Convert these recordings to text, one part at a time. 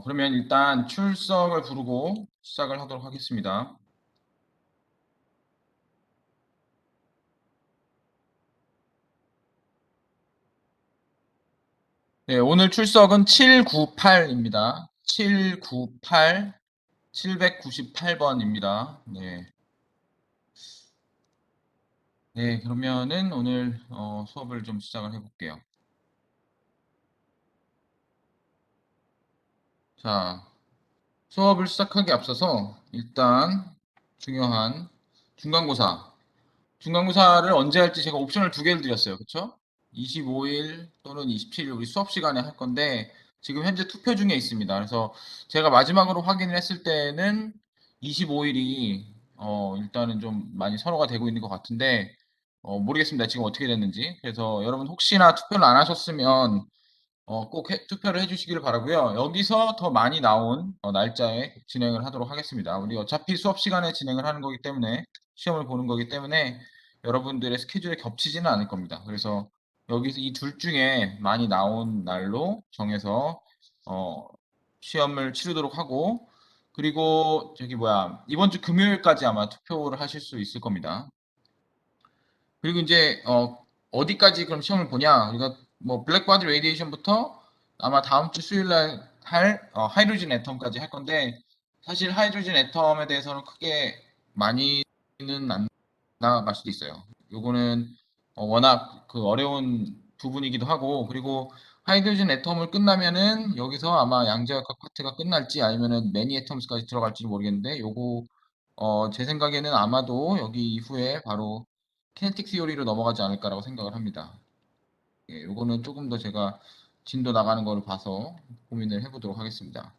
그러면 일단 출석을 부르고 시작을 하도록 하겠습니다. 네, 오늘 출석은 798입니다. 798, 798번입니다. 네. 네, 그러면은 오늘 수업을 좀 시작을 해볼게요. 자, 수업을 시작하기 앞서서 일단 중요한 중간고사. 중간고사를 언제 할지 제가 옵션을 두 개를 드렸어요. 그쵸? 25일 또는 27일 우리 수업 시간에 할 건데 지금 현재 투표 중에 있습니다. 그래서 제가 마지막으로 확인을 했을 때는 25일이 일단은 좀 많이 선호가 되고 있는 것 같은데 모르겠습니다. 지금 어떻게 됐는지. 그래서 여러분 혹시나 투표를 안 하셨으면 꼭 투표를 해주시기를 바라고요. 여기서 더 많이 나온 날짜에 진행을 하도록 하겠습니다. 우리 어차피 수업 시간에 진행을 하는 거기 때문에 시험을 보는 거기 때문에 여러분들의 스케줄에 겹치지는 않을 겁니다. 그래서 여기서 이 둘 중에 많이 나온 날로 정해서 어, 시험을 치르도록 하고 그리고 저기 뭐야 이번 주 금요일까지 아마 투표를 하실 수 있을 겁니다. 그리고 이제 어디까지 그럼 시험을 보냐? 우리가 뭐 블랙바디 레디에이션부터 아마 다음 주 수요일 날 할 하이드로진 애텀까지 할 건데 사실 하이드로진 애텀에 대해서는 크게 많이는 안 나갈 수도 있어요. 요거는 워낙 그 어려운 부분이기도 하고 그리고 하이드로진 애텀을 끝나면은 여기서 아마 양자역학 파트가 끝날지 아니면은 매니 애텀스까지 들어갈지 모르겠는데 요거 제 생각에는 아마도 여기 이후에 바로 키네틱 시오리로 넘어가지 않을까라고 생각을 합니다. 예, 요거는 조금 더 제가 진도 나가는 거를 봐서 고민을 해보도록 하겠습니다.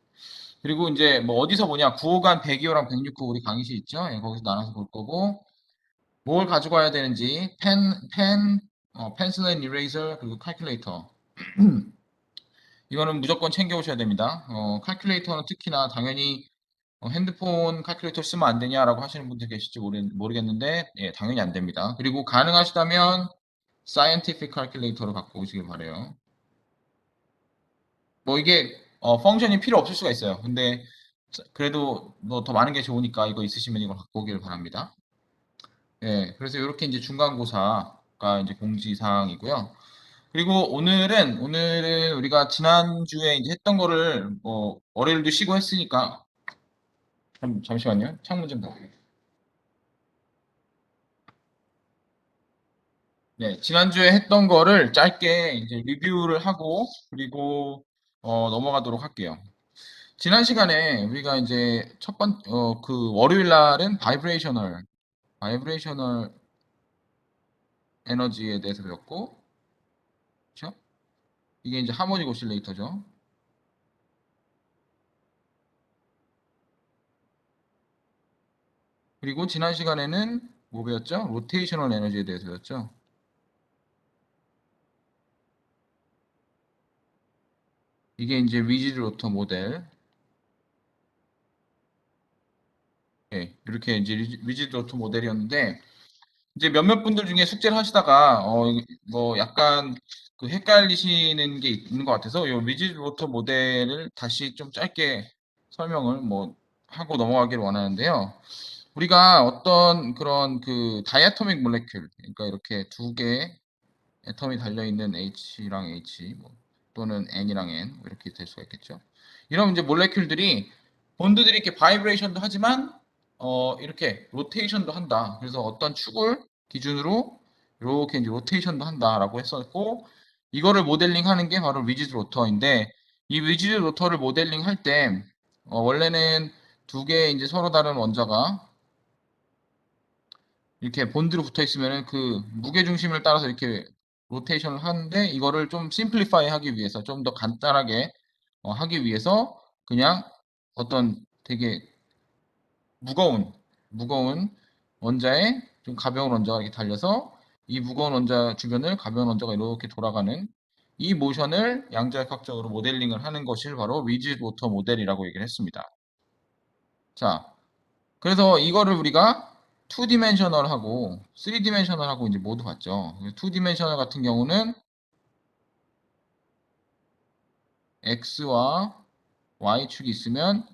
그리고 이제 뭐 어디서 보냐 9호간 102호랑 106호 우리 강의실 있죠? 예, 거기서 나눠서 볼 거고 뭘 가져가야 되는지 펜슬 앤 이레이저 그리고 칼큘레이터 이거는 무조건 챙겨 오셔야 됩니다. 칼큘레이터는 특히나 당연히 핸드폰 칼큘레이터 쓰면 안 되냐라고 하시는 분들 계실지 모르겠는데 예, 당연히 안 됩니다. 그리고 가능하시다면 scientific calculator를 갖고 오시길 바래요. 뭐 이게 펑션이 필요 없을 수가 있어요. 근데 그래도 뭐 더 많은 게 좋으니까 이거 있으시면 이걸 갖고 오길 바랍니다. 예, 그래서 이렇게 이제 중간고사가 이제 공지사항이고요. 그리고 오늘은 우리가 지난주에 이제 했던 거를 뭐 월요일도 쉬고 했으니까 잠시만요. 창문 좀 닫을게요. 네, 지난주에 했던 거를 짧게 이제 리뷰를 하고 그리고 넘어가도록 할게요. 지난 시간에 우리가 이제 그 월요일 날은 바이브레이셔널 에너지에 대해서 배웠고, 그쵸? 이게 이제 하모닉 오실레이터죠. 그리고 지난 시간에는 뭐 배웠죠? 로테이셔널 에너지에 대해서 배웠죠. 이게 이제 리지드 로터 모델. 예, 이렇게 이제 리지드 로터 모델이었는데, 이제 몇몇 분들 중에 숙제를 하시다가 뭐 약간 그 헷갈리시는 게 있는 것 같아서 이 리지드 로터 모델을 다시 좀 짧게 설명을 뭐 하고 넘어가기를 원하는데요. 우리가 어떤 그런 그 다이아토믹 몰레큘 그러니까 이렇게 두 개의 애텀이 달려 있는 H랑 H 뭐 또는 N이랑 N 뭐 이렇게 될 수가 있겠죠. 이런 이제 몰레큘들이 본드들이 이렇게 바이브레이션도 하지만 이렇게 로테이션도 한다. 그래서 어떤 축을 기준으로 이렇게 이제 로테이션도 한다라고 했었고 이거를 모델링하는 게 바로 리지드 로터인데 이 리지드 로터를 모델링 할 때 원래는 두 개의 이제 서로 다른 원자가 이렇게 본드로 붙어 있으면은 그 무게 중심을 따라서 이렇게 로테이션을 하는데 이거를 좀 심플리파이 하기 위해서 좀 더 간단하게 하기 위해서 그냥 어떤 되게 무거운 원자에 좀 가벼운 원자가 이렇게 달려서 이 무거운 원자 주변을 가벼운 원자가 이렇게 돌아가는 이 모션을 양자역학적으로 모델링을 하는 것이 바로 리지드 워터 모델이라고 얘기를 했습니다. 자, 그래서 이거를 우리가 2디멘셔널하고 3디멘셔널하고 이제 모두 봤죠. 2디멘셔널 같은 경우는 x와 y축이 있으면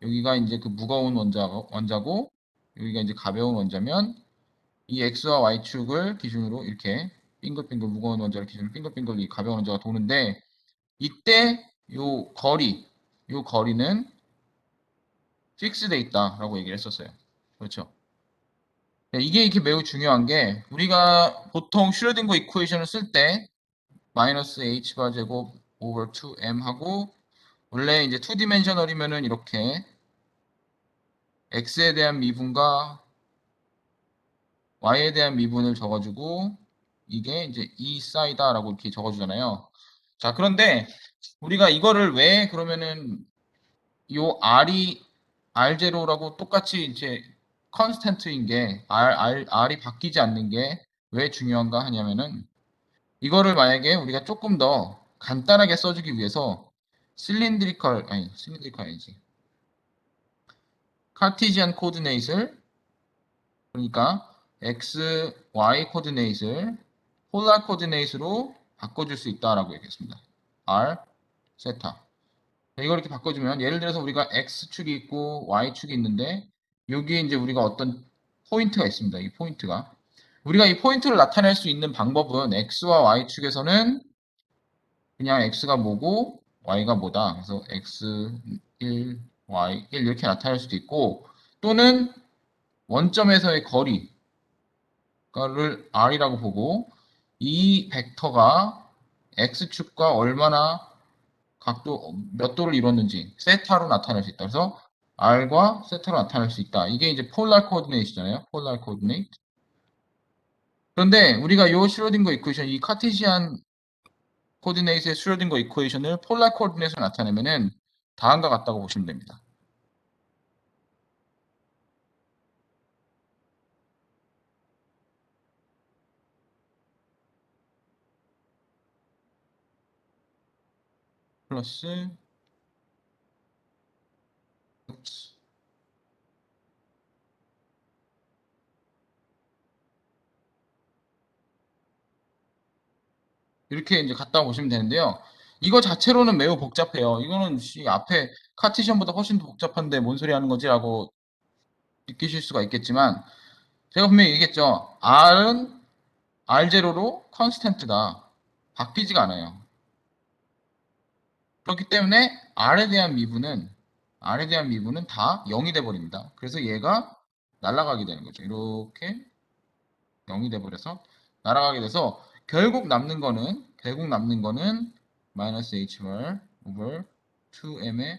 여기가 이제 그 무거운 원자고 여기가 이제 가벼운 원자면 이 x와 y축을 기준으로 이렇게 빙글빙글 무거운 원자를 기준으로 빙글빙글 이 가벼운 원자가 도는데 이때 요 거리는 픽스돼 있다라고 얘기를 했었어요. 그렇죠? 네, 이게 이렇게 매우 중요한 게 우리가 보통 슈레딩거 이쿠에이션을 쓸 때 마이너스 h바 제곱 오버 2m 하고 원래 이제 2디멘셔널이면은 이렇게 x에 대한 미분과 y에 대한 미분을 적어주고 이게 이제 이 사이다라고 이렇게 적어주잖아요. 자, 그런데 우리가 이거를 왜 그러면은 요 R0라고 똑같이 이제 컨스턴트인 게 R이 바뀌지 않는 게 왜 중요한가 하냐면은 이거를 만약에 우리가 조금 더 간단하게 써주기 위해서 실린드리컬 아니지. 카티지안 코디네이트를 그러니까 x, y 코디네이트를 폴라 코디네이트로 바꿔줄 수 있다라고 얘기했습니다. r, 세타. 이걸 이렇게 바꿔주면 예를 들어서 우리가 x축이 있고 y축이 있는데 여기에 이제 우리가 어떤 포인트가 있습니다. 이 포인트가. 우리가 이 포인트를 나타낼 수 있는 방법은 x와 y축에서는 그냥 x가 뭐고 y가 뭐다. 그래서 x 1, y 1 이렇게 나타낼 수도 있고 또는 원점에서의 거리를 r이라고 보고 이 벡터가 x축과 얼마나 각도 몇 도를 이뤘는지 세타로 나타낼 수 있다. 그래서 r과 세타로 나타낼 수 있다. 이게 이제 폴라 코디네이트잖아요. 폴라 코디네이트. 그런데 우리가 요 슈로딩거 이쿠에이션, 이 카티시안 코디네이트의 슈로딩거 이쿠에이션을 폴라 코디네이트로 나타내면은 다음과 같다고 보시면 됩니다. 플러스 이렇게 이제 갖다 보시면 되는데요. 이거 자체로는 매우 복잡해요. 이거는 앞에 카티션보다 훨씬 더 복잡한데 뭔 소리 하는 거지라고 느끼실 수가 있겠지만 제가 분명히 얘기했죠. R은 R0로 컨스턴트다. 바뀌지가 않아요. 그렇기 때문에 R에 대한 미분은 다 0이 돼 버립니다. 그래서 얘가 날아가게 되는 거죠. 이렇게 0이 돼 버려서 날아가게 돼서 결국 남는 거는 마이너스 hbar over 2m의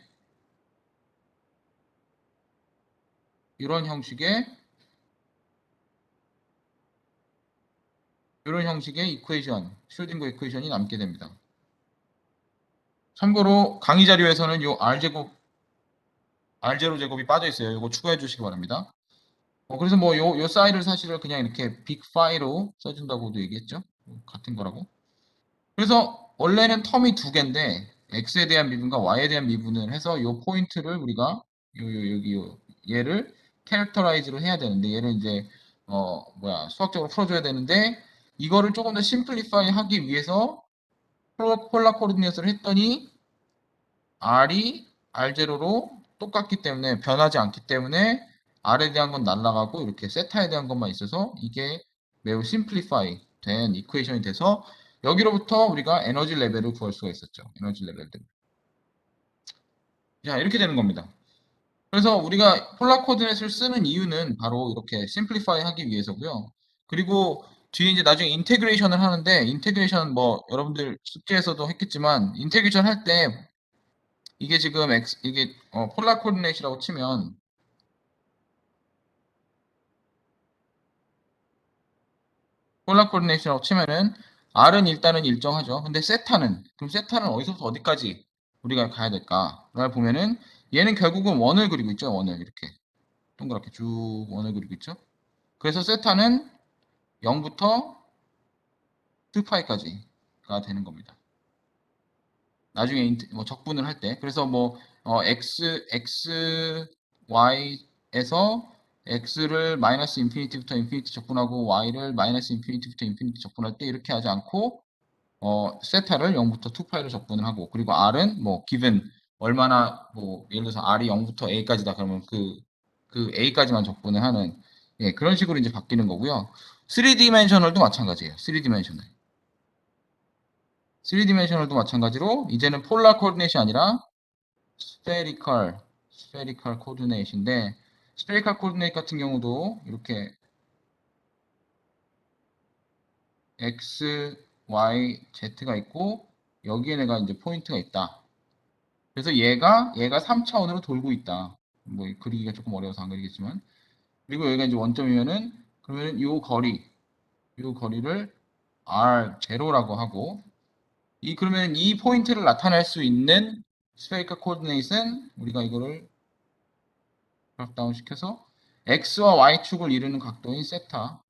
이런 형식의 이쿠에이션, 슈딩거 이쿠에이션이 남게 됩니다. 참고로 강의 자료에서는 요 R0 제곱이 빠져 있어요. 이거 추가해 주시기 바랍니다. 그래서 뭐 요 사이를 사실은 그냥 이렇게 빅 파이로 써준다고도 얘기했죠. 같은 거라고. 그래서 원래는 텀이 두 개인데 x에 대한 미분과 y에 대한 미분을 해서 요 포인트를 우리가 여기 얘를 캐릭터라이즈를 해야 되는데 얘를 이제 수학적으로 풀어줘야 되는데 이거를 조금 더 심플리파이 하기 위해서 폴라 코디네이트를 했더니 r이 r0로 똑같기 때문에 변하지 않기 때문에 r에 대한 건 날라가고 이렇게 세타에 대한 것만 있어서 이게 매우 심플리파이 된 이쿠에이션이 돼서 여기로부터 우리가 에너지 레벨을 구할 수가 있었죠. 에너지 레벨들. 자, 이렇게 되는 겁니다. 그래서 우리가 폴라 코디네이트를 쓰는 이유는 바로 이렇게 심플리파이 하기 위해서고요. 그리고 뒤에 이제 나중에 인테그레이션을 하는데 인테그레이션 뭐 여러분들 숙제에서도 했겠지만 인테그레이션 할 때 이게 지금 이게 폴라 코디네이트라고 치면 폴라 코디네이션이라고 치면은 R은 일단은 일정하죠. 근데 그럼 세타는 어디서부터 어디까지 우리가 가야 될까? 를 보면은 얘는 결국은 원을 그리고 있죠. 원을 이렇게 동그랗게 쭉 원을 그리고 있죠. 그래서 세타는 0부터 2파이까지가 되는 겁니다. 나중에 뭐 적분을 할 때. 그래서 뭐 y에서 x를 마이너스 인피니티부터 인피니티 적분하고 y를 마이너스 인피니티부터 인피니티 적분할 때 이렇게 하지 않고 세타를 0부터 2파이로 적분을 하고 그리고 r은 뭐 given 얼마나 뭐 예를 들어서 R이 0부터 A까지다 그러면 그 A까지만 적분을 하는 예, 그런 식으로 이제 바뀌는 거고요. 3디멘셔널도 마찬가지예요. 3디멘셔널. 3디멘셔널도 마찬가지로 이제는 폴라 코디네이션이 아니라 스페리컬 코디네이트인데 스페리컬 코디네이트 같은 경우도 이렇게 X, Y, Z가 있고 여기에 내가 이제 포인트가 있다. 그래서 얘가 3차원으로 돌고 있다. 뭐 그리기가 조금 어려워서 안 그리겠지만 그리고 여기가 이제 원점이면은 그러면은 요 거리를 R0라고 하고 그러면 이 포인트를 나타낼 수 있는 스페리컬 코디네이트는 우리가 이거를 드랍다운 시켜서 X와 Y축을 이루는 각도인 세타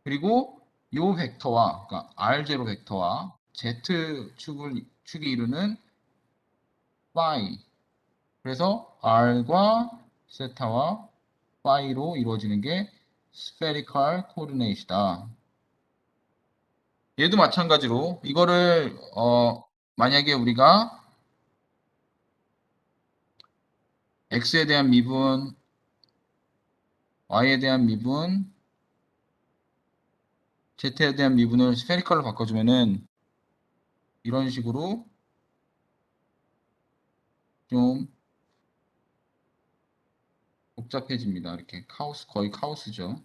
그리고 요 벡터와 그러니까 R0 벡터와 축이 이루는 phi 그래서 R과 세타와 phi로 이루어지는 게 spherical coordinate이다. 얘도 마찬가지로 이거를 만약에 우리가 x에 대한 미분, y에 대한 미분, z에 대한 미분을 스페리컬로 바꿔주면은 이런 식으로 좀 복잡해집니다. 이렇게 거의 카오스죠.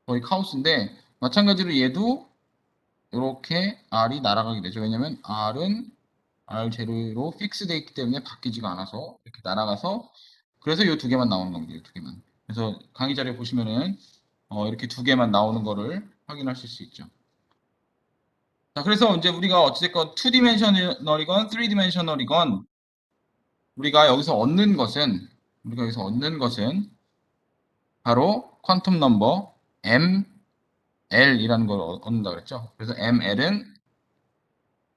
거의 카오스인데 마찬가지로 얘도 이렇게 R이 날아가게 되죠. 왜냐면 R은 R0로 픽스되어 있기 때문에 바뀌지가 않아서 이렇게 날아가서 그래서 이 두 개만 나오는 겁니다. 이 두 개만. 그래서 강의 자료에 보시면은 이렇게 두 개만 나오는 거를 확인하실 수 있죠. 자, 그래서 이제 우리가 어찌됐건 2디멘셔널이건 3디멘셔널이건 우리가 여기서 얻는 것은 바로 퀀텀 넘버 ML이라는 걸 얻는다 그랬죠. 그래서 ML은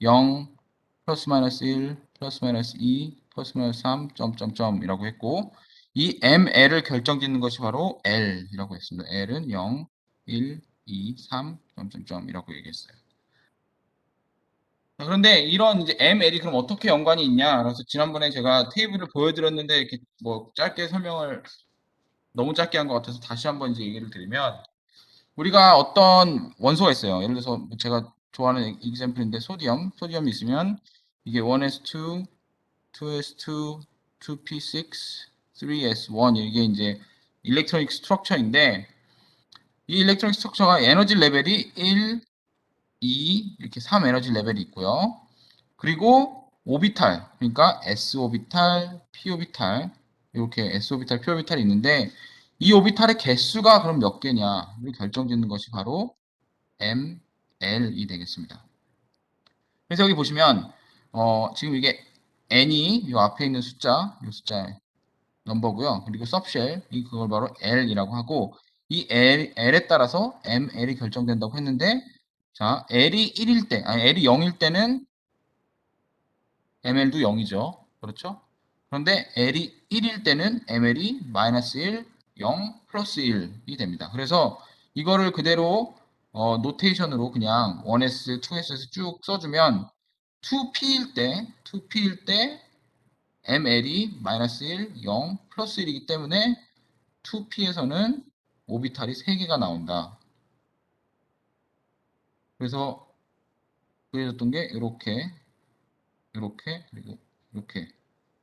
0, 플러스 마이너스 1, 플러스 마이너스 2, 플러스 마이너스 3, 점점점이라고 했고 이 ML을 결정짓는 것이 바로 L이라고 했습니다. L은 0, 1, 2, 3, 점점점이라고 얘기했어요. 자, 그런데 이런 이제 ML이 그럼 어떻게 연관이 있냐? 그래서 지난번에 제가 테이블을 보여드렸는데 이렇게 뭐 짧게 설명을 너무 짧게 한 것 같아서 다시 한번 이제 얘기를 드리면 우리가 어떤 원소가 있어요. 예를 들어서 뭐 제가 좋아하는 example인데 소디움이 있으면 이게 1s2, 2s2, 2p6, 3s1 이게 이제 일렉트로닉 스트럭처인데 이 일렉트로닉 스트럭처가 에너지 레벨이 1, 2 이렇게 3 에너지 레벨이 있고요. 그리고 오비탈 그러니까 s 오비탈, p 오비탈 이렇게 s 오비탈, p 오비탈이 있는데 이 오비탈의 개수가 그럼 몇 개냐를 결정짓는 것이 바로 ML이 되겠습니다. 그래서 여기 보시면 지금 이게 n이 이 앞에 있는 이 숫자 넘버고요. 그리고 subshell 그걸 바로 L이라고 하고 이 L에 따라서 ML이 결정된다고 했는데 자 L이 1일 때 아니 L이 0일 때는 ML도 0이죠. 그렇죠? 그런데 L이 1일 때는 ML이 마이너스 1, 0, 플러스 1이 됩니다. 그래서 이거를 그대로 노테이션으로 그냥 1S, 2S에서 쭉 써주면 2P일 때 ML이 마이너스 1, 0, 플러스 1이기 때문에 2P에서는 오비탈이 3개가 나온다. 그래서 그려졌던 게 이렇게 그리고 이렇게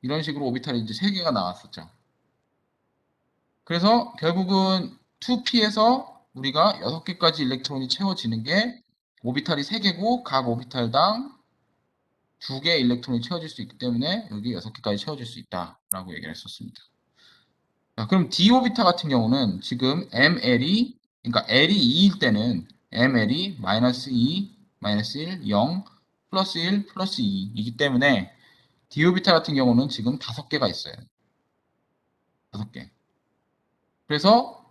이런 식으로 오비탈이 이제 3개가 나왔었죠. 그래서 결국은 2P에서 우리가 6개까지 일렉트론이 채워지는 게 오비탈이 3개고 각 오비탈당 2개 일렉트론이 채워질 수 있기 때문에 여기 6개까지 채워질 수 있다라고 얘기를 했었습니다. 자, 그럼 d 오비타 같은 경우는 지금 ML이 그러니까 L이 2일 때는 ML이 마이너스 2, 마이너스 1, 0, 플러스 1, 플러스 2이기 때문에 d 오비타 같은 경우는 지금 5개가 있어요. 5개. 그래서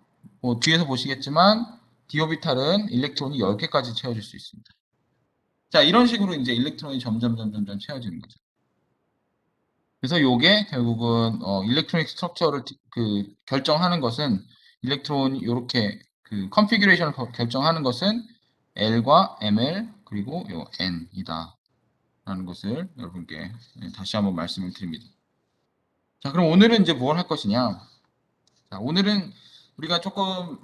뭐 뒤에서 보시겠지만 d 오비탈은 일렉트론이 10개까지 채워질 수 있습니다. 자, 이런 식으로 이제 일렉트론이 점점 채워지는 거죠. 그래서 요게 결국은 일렉트로닉 스트럭처를 결정하는 것은 일렉트론이 이렇게 그 컨피규레이션을 결정하는 것은 L과 ML 그리고 요 N이다 라는 것을 여러분께 다시 한번 말씀을 드립니다. 자, 그럼 오늘은 이제 뭘 할 것이냐? 자, 오늘은 우리가 조금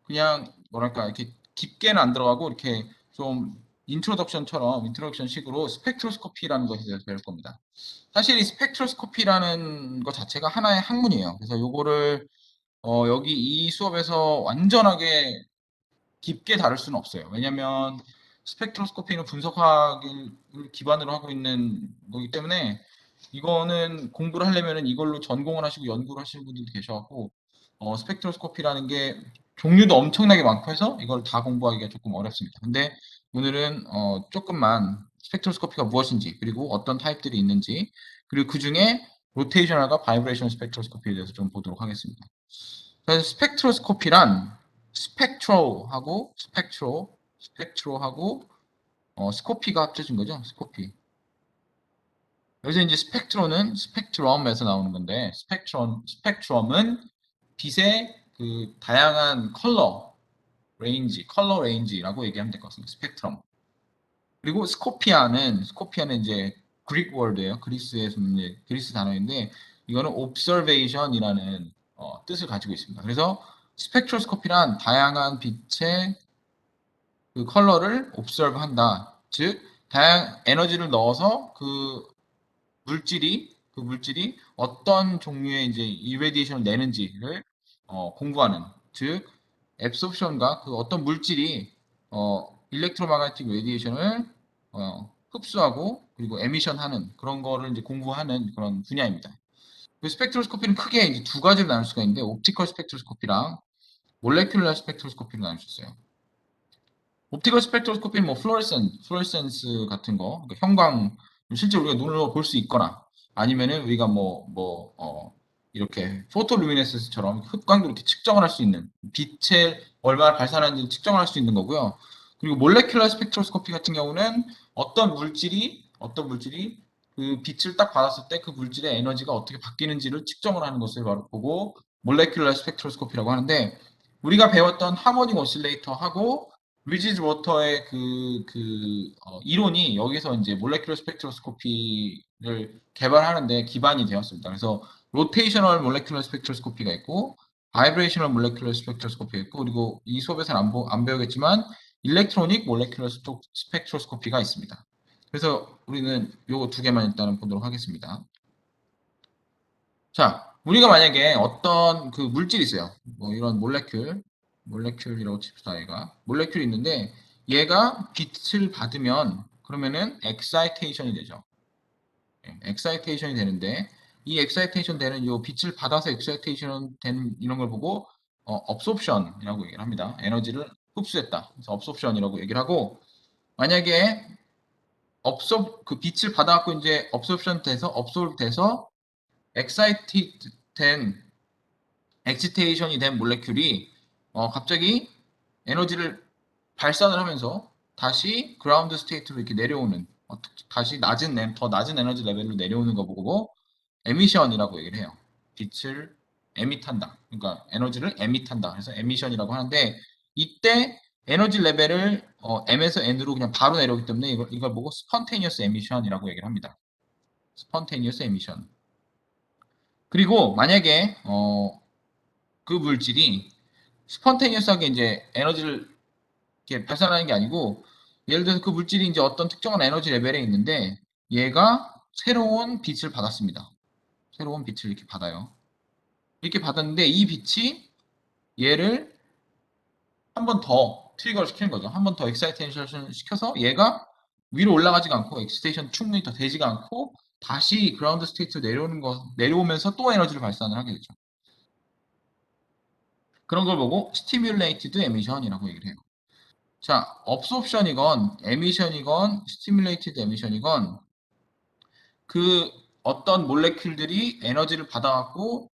그냥 뭐랄까 이렇게 깊게는 안 들어가고 이렇게 좀 인트로덕션 식으로 스펙트로스코피라는 것에 대해서 배울 겁니다. 사실 이 스펙트로스코피라는 것 자체가 하나의 학문이에요. 그래서 요거를 여기 이 수업에서 완전하게 깊게 다룰 수는 없어요. 왜냐하면 스펙트로스코피는 분석학을 기반으로 하고 있는 거기 때문에 이거는 공부를 하려면 이걸로 전공을 하시고 연구를 하시는 분들도 계셔갖고 스펙트로스코피라는 게 종류도 엄청나게 많고 해서 이걸 다 공부하기가 조금 어렵습니다. 근데 오늘은 조금만 스펙트로스코피가 무엇인지 그리고 어떤 타입들이 있는지 그리고 그 중에 로테이셔널과 바이브레이션 스펙트로스코피에 대해서 좀 보도록 하겠습니다. 그래서 스펙트로스코피란 스펙트로하고 스코피가 합쳐진 거죠. 스코피. 여기서 이제 스펙트로는 스펙트럼에서 나오는 건데 스펙트럼은 빛의 그 다양한 컬러 레인지라고 얘기하면 될 것 같습니다. 스펙트럼. 그리고 스코피아는 이제 그릭 월드예요. 그리스에서 이제 그리스 단어인데 이거는 observation이라는 뜻을 가지고 있습니다. 그래서 스펙트로스코피란 다양한 빛의 그 컬러를 observe 한다. 즉 다양한 에너지를 넣어서 그 물질이 어떤 종류의 이제 이레디에이션을 내는지를 공부하는 즉 앱소션과 그 어떤 물질이 일렉트로마그네틱 레디에이션을 흡수하고 그리고 에미션하는 그런 거를 이제 공부하는 그런 분야입니다. 그 스펙트로스코피는 크게 이제 두 가지로 나눌 수가 있는데 옵티컬 스펙트로스코피랑 몰레큘러 스펙트로스코피로 나눌 수 있어요. 옵티컬 스펙트로스코피는 뭐 플로레센스 같은 거, 그러니까 형광 실제 우리가 눈으로 볼 수 있거나 아니면은 우리가 이렇게 포토루미네센스처럼 흑광도 이렇게 측정을 할 수 있는 빛을 얼마나 발산하는지 측정을 할 수 있는 거고요. 그리고 몰레큘러 스펙트로스코피 같은 경우는 어떤 물질이 그 빛을 딱 받았을 때 그 물질의 에너지가 어떻게 바뀌는지를 측정을 하는 것을 바로 보고 몰레큘러 스펙트로스코피라고 하는데 우리가 배웠던 하모닉 오실레이터하고 리지즈 워터의 이론이 여기서 이제 몰레큘러 스펙트로스코피를 개발하는데 기반이 되었습니다. 그래서 로테이셔널 몰레큘러 스펙트로스코피가 있고 바이브레이셔널 몰레큘러 스펙트로스코피가 있고 그리고 이 수업에서는 안 배우겠지만 일렉트로닉 몰레큘러 스펙트로스코피가 있습니다. 그래서 우리는 요거 두 개만 일단은 보도록 하겠습니다. 자, 우리가 만약에 어떤 그 물질이 있어요. 뭐 이런 몰레큘이라고 칩시다, 얘가. 몰레큘이 있는데 얘가 빛을 받으면 그러면은 엑사이테이션이 되죠. 엑사이테이션이 되는데 이 엑사이테이션 되는 요 빛을 받아서 엑사이테이션 되는 이런 걸 보고 업소프션이라고 얘기를 합니다. 에너지를 흡수했다. 그래서 업소프션이라고 얘기를 하고 만약에 그 빛을 받아갖고 이제 업소프 돼서 엑사이티드 된 엑시테이션이 된 몰레큘이 갑자기 에너지를 발산을 하면서 다시 그라운드 스테이트로 이렇게 내려오는 다시 더 낮은 에너지 레벨로 내려오는 거 보고 에미션이라고 얘기를 해요. 빛을 에밋한다. 그러니까 에너지를 에밋한다. 그래서 에미션이라고 하는데 이때 에너지 레벨을 M에서 N으로 그냥 바로 내려오기 때문에 이걸 보고 스펀테니어스 에미션이라고 얘기를 합니다. 스펀테니어스 에미션. 그리고 만약에 그 물질이 스펀테니어스하게 이제 에너지를 이렇게 발산하는 게 아니고 예를 들어서 그 물질이 이제 어떤 특정한 에너지 레벨에 있는데 얘가 새로운 빛을 받았습니다. 새로운 빛을 이렇게 받아요. 이렇게 받았는데 이 빛이 얘를 한 번 더 트리거를 시키는 거죠. 한 번 더 엑사이테이션 시켜서 얘가 위로 올라가지가 않고 엑시테이션 충분히 더 되지가 않고 다시 그라운드 스테이트로 내려오면서 또 에너지를 발산을 하게 되죠. 그런 걸 보고 스티뮬레이티드 에미션이라고 얘기를 해요. 자, 업소프션이건 에미션이건 스티뮬레이티드 에미션이건 그 어떤 몰레큘들이 에너지를 받아갖고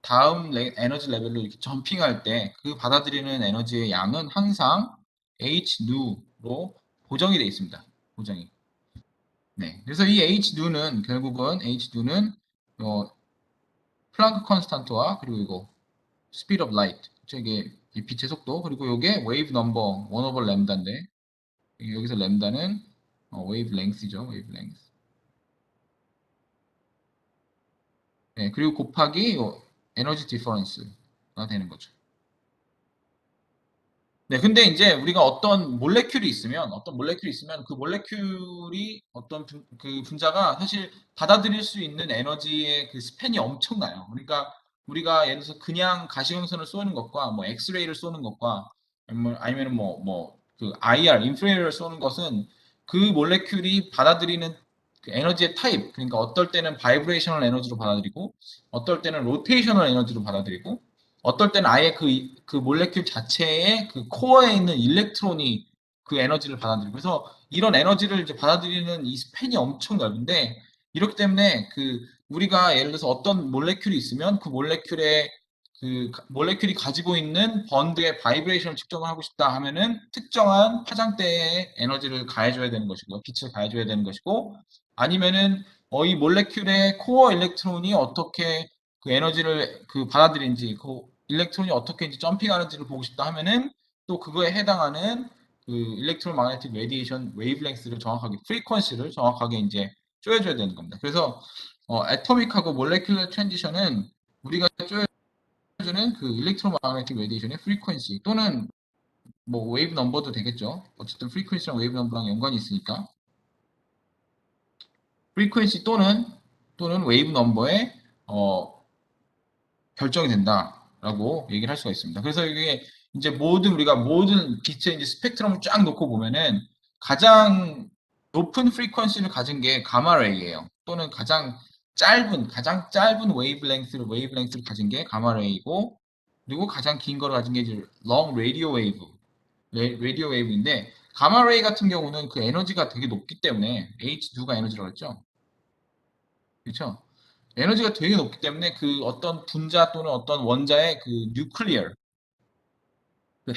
다음 에너지 레벨로 이렇게 점핑할 때 그 받아들이는 에너지의 양은 항상 h 누로 고정이 되어 있습니다. 고정이. 네. 그래서 이 h 누는 결국은 h 누는 플랑크 컨스탄트와 그리고 이거 스피드 오브 라이트 이게 이 빛의 속도 그리고 이게 웨이브 넘버 1 오버 램다인데 여기서 램다는 웨이브 랭스죠. 웨이브 랭스. 네, 그리고 곱하기 에너지 디퍼런스가 되는 거죠. 네, 근데 이제 우리가 어떤 몰레큘이 있으면 그 몰레큘이 그 분자가 사실 받아들일 수 있는 에너지의 그 스팬이 엄청나요. 그러니까 우리가 예를 들어서 그냥 가시광선을 쏘는 것과 뭐 엑스레이를 쏘는 것과 아니면 그 IR, 인프라레드를 쏘는 것은 그 몰레큘이 받아들이는 그 에너지의 타입, 그러니까 어떨 때는 바이브레이셔널 에너지로 받아들이고, 어떨 때는 로테이셔널 에너지로 받아들이고, 어떨 때는 아예 그 몰레큘 자체의 그 코어에 있는 일렉트론이 그 에너지를 받아들이고 그래서 이런 에너지를 이제 받아들이는 이 스팬이 엄청 넓은데 이렇기 때문에 그 우리가 예를 들어서 어떤 몰레큘이 있으면 그 몰레큘의 그 몰레큘이 가지고 있는 번드의 바이브레이션을 측정을 하고 싶다 하면은 특정한 파장대에 에너지를 가해줘야 되는 것이고 빛을 가해줘야 되는 것이고 아니면은 이 몰레큘의 코어 일렉트론이 어떻게 그 에너지를 그 받아들인지 그 일렉트론이 어떻게 이제 점핑하는지를 보고 싶다 하면은 또 그거에 해당하는 그 일렉트로 마그네틱 레디에이션 웨이브랭스를 정확하게 프리퀀시를 정확하게 이제 쪼여줘야 되는 겁니다. 그래서 애토믹하고 몰레큘러 트랜지션은 우리가 쪼여주는 그 일렉트로 마그네틱 레디에이션의 프리퀀시 또는 뭐 웨이브 넘버도 되겠죠. 어쨌든 프리퀀시랑 웨이브 넘버랑 연관이 있으니까 프리퀀시 또는 웨이브 넘버의 어, 결정이 된다라고 얘기를 할 수가 있습니다. 그래서 이게 이제 우리가 모든 빛의 이제 스펙트럼을 쫙 놓고 보면은 가장 높은 프리퀀시를 가진 게 가마레이예요. 또는 가장 짧은 웨이브랭스를 가진 게 가마레이고 그리고 가장 긴 거를 가진 게 이제 롱 라디오 웨이브인데 가마레이 같은 경우는 그 에너지가 되게 높기 때문에 H2가 에너지라고 했죠. 그렇죠? 에너지가 되게 높기 때문에 그 어떤 분자 또는 어떤 원자의 그 뉴클리어, 그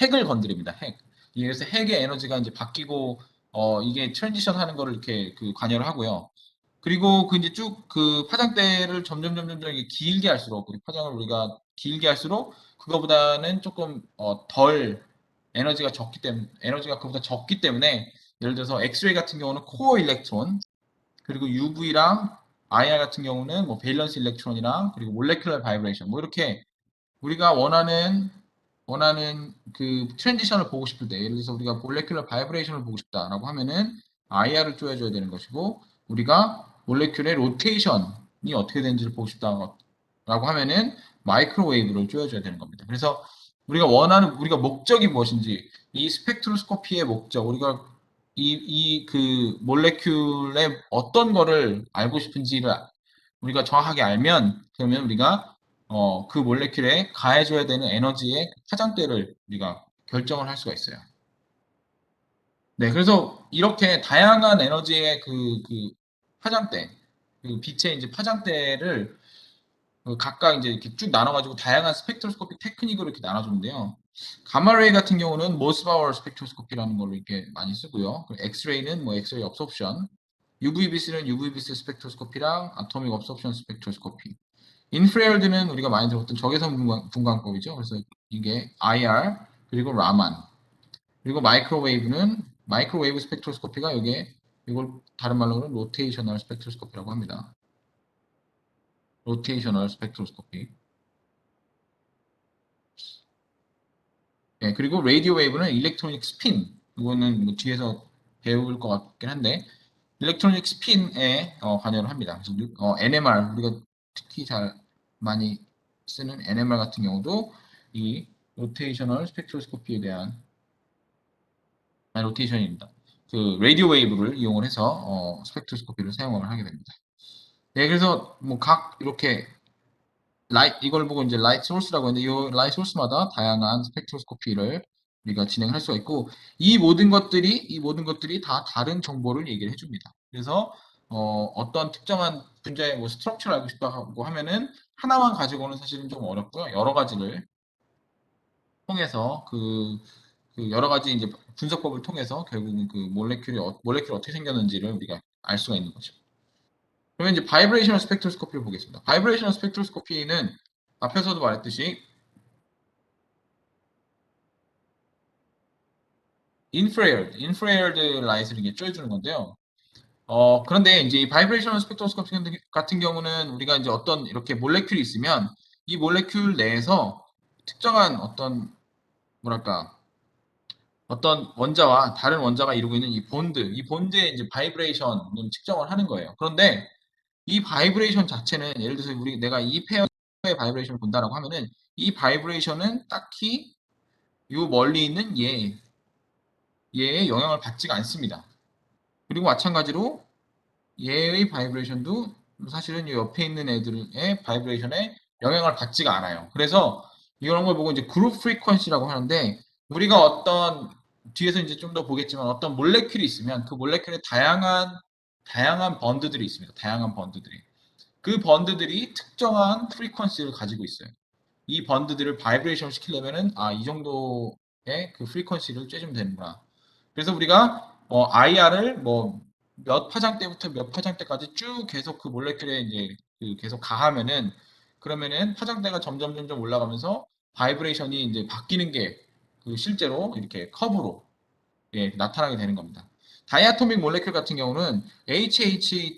핵을 건드립니다. 핵. 그래서 핵의 에너지가 이제 바뀌고 이게 트랜지션 하는 거를 이렇게 그 관여를 하고요. 그리고 그 이제 쭉 그 파장대를 점점 이게 길게 할수록 그 파장을 우리가 길게 할수록 그거보다는 조금 덜 에너지가 그보다 적기 때문에 예를 들어서 엑스레이 같은 경우는 코어 일렉트론 그리고 UV랑 IR 같은 경우는 뭐 밸런스 일렉트론이랑 그리고 몰레큘러 바이브레이션 뭐 이렇게 우리가 원하는 그 트랜지션을 보고 싶을 때 예를 들어서 우리가 몰레큘러 바이브레이션을 보고 싶다라고 하면은 IR을 쪼여줘야 되는 것이고 우리가 몰레큘의 로테이션이 어떻게 되는지를 보고 싶다라고 하면은 마이크로웨이브를 쪼여줘야 되는 겁니다. 그래서 우리가 목적이 무엇인지 이 스펙트로스코피의 목적 우리가 이 그 몰레큘의 어떤 거를 알고 싶은지를 우리가 정확하게 알면 그러면 우리가 그 몰레큘에 가해줘야 되는 에너지의 파장대를 우리가 결정을 할 수가 있어요. 네, 그래서 이렇게 다양한 에너지의 그 파장대, 그 빛의 이제 파장대를 각각 이제 이렇게 쭉 나눠가지고 다양한 스펙트로스코픽 테크닉으로 이렇게 나눠주는데요. 가마레이 같은 경우는 모스바워 스펙트로스코피라는 걸로 이렇게 많이 쓰고요. 엑스레이는 뭐 엑스레이 업소프션, UVBC는 UVBC 스펙트로스코피랑 아토믹 업소프션 스펙트로스코피. 인프레어드는 우리가 많이 들었던 적외선 분광법이죠. 그래서 이게 IR 그리고 라만 그리고 마이크로웨이브 스펙트로스코피가 이걸 다른 말로는 로테이셔널 스펙트로스코피라고 합니다. 로테이셔널 스펙트로스코피. 네, 그리고 라디오 웨이브는 일렉트로닉 스핀. 이거는 뭐 뒤에서 배울 것 같긴 한데 일렉트로닉 스핀에 관여를 합니다. 그래서 NMR 우리가 특히 잘 많이 쓰는 NMR 같은 경우도 이 로테이셔널 스펙트로스코피에 대한 로테이션입니다. 그 라디오 웨이브를 이용을 해서 스펙트로스코피를 사용을 하게 됩니다. 네, 그래서 뭐 각 이렇게 이걸 보고 이제 라이트 소스라고 했는데 이 라이트 소스마다 다양한 스펙트로스코피를 우리가 진행할 수가 있고 이 모든 것들이 다 다른 정보를 얘기를 해줍니다. 그래서 어떤 특정한 분자의 뭐 스트럭처를 알고 싶다고 하면은 하나만 가지고는 사실은 좀 어렵고요. 여러 가지를 통해서 그 여러 가지 이제 분석법을 통해서 결국은 그 몰레큘이 어떻게 생겼는지를 우리가 알 수가 있는 거죠. 그러면 이제 바이브레이셔널 스펙트로스코피를 보겠습니다. 바이브레이셔널 스펙트로스코피는 앞에서도 말했듯이 인프레어드 라이트를 이게 쬐주는 건데요. 그런데 이제 이 바이브레이셔널 스펙트로스코피 같은 경우는 우리가 이제 어떤 이렇게 몰레큘이 있으면 이 몰레큘 내에서 특정한 뭐랄까, 어떤 원자와 다른 원자가 이루고 있는 이 본드의 이제 바이브레이션을 측정을 하는 거예요. 그런데 이 바이브레이션 자체는 예를 들어서 내가 이 페어의 바이브레이션을 본다라고 하면은 이 바이브레이션은 딱히 요 멀리 있는 얘의 영향을 받지가 않습니다. 그리고 마찬가지로 얘의 바이브레이션도 사실은 이 옆에 있는 애들의 바이브레이션에 영향을 받지가 않아요. 그래서 이런 걸 보고 이제 그룹 프리퀀시라고 하는데 우리가 어떤 뒤에서 이제 좀 더 보겠지만 어떤 몰레큘이 있으면 그 몰레큘에 다양한 번드들이 있습니다. 다양한 번드들이. 그 번드들이 특정한 프리퀀시를 가지고 있어요. 이 번드들을 바이브레이션 시키려면은 이 정도의 그 프리퀀시를 쬐주면 되는구나. 그래서 우리가 IR을 뭐 몇 파장대부터 몇 파장대까지 쭉 계속 그 몰레큘에 이제 계속 가하면은 그러면은 파장대가 점점 올라가면서 바이브레이션이 이제 바뀌는 게 그 실제로 이렇게 커브로 나타나게 되는 겁니다. 다이아토믹 몰레큘 같은 경우는 HH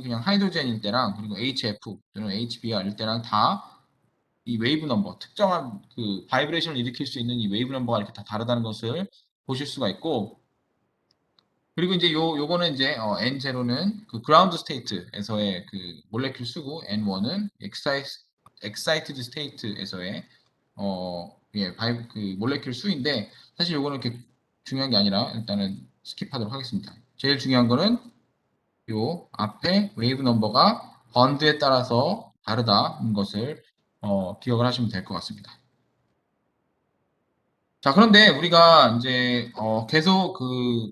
그냥 하이드로젠일 때랑 그리고 HF 또는 HBr일 때랑 다 이 웨이브 넘버, 특정한 그 바이브레이션을 일으킬 수 있는 이 웨이브 넘버가 이렇게 다 다르다는 것을 보실 수가 있고, 그리고 이제 요거는 이제 N0는 그 그라운드 스테이트에서의 그 몰레큘 수고, N1은 엑사이티드 스테이트에서의 그 몰레큘 수인데 사실 요거는 그렇게 중요한 게 아니라 일단은 스킵하도록 하겠습니다. 제일 중요한 거는 요 앞에 웨이브 넘버가 번드에 따라서 다르다는 것을 기억을 하시면 될 것 같습니다. 자, 그런데 우리가 이제 계속 그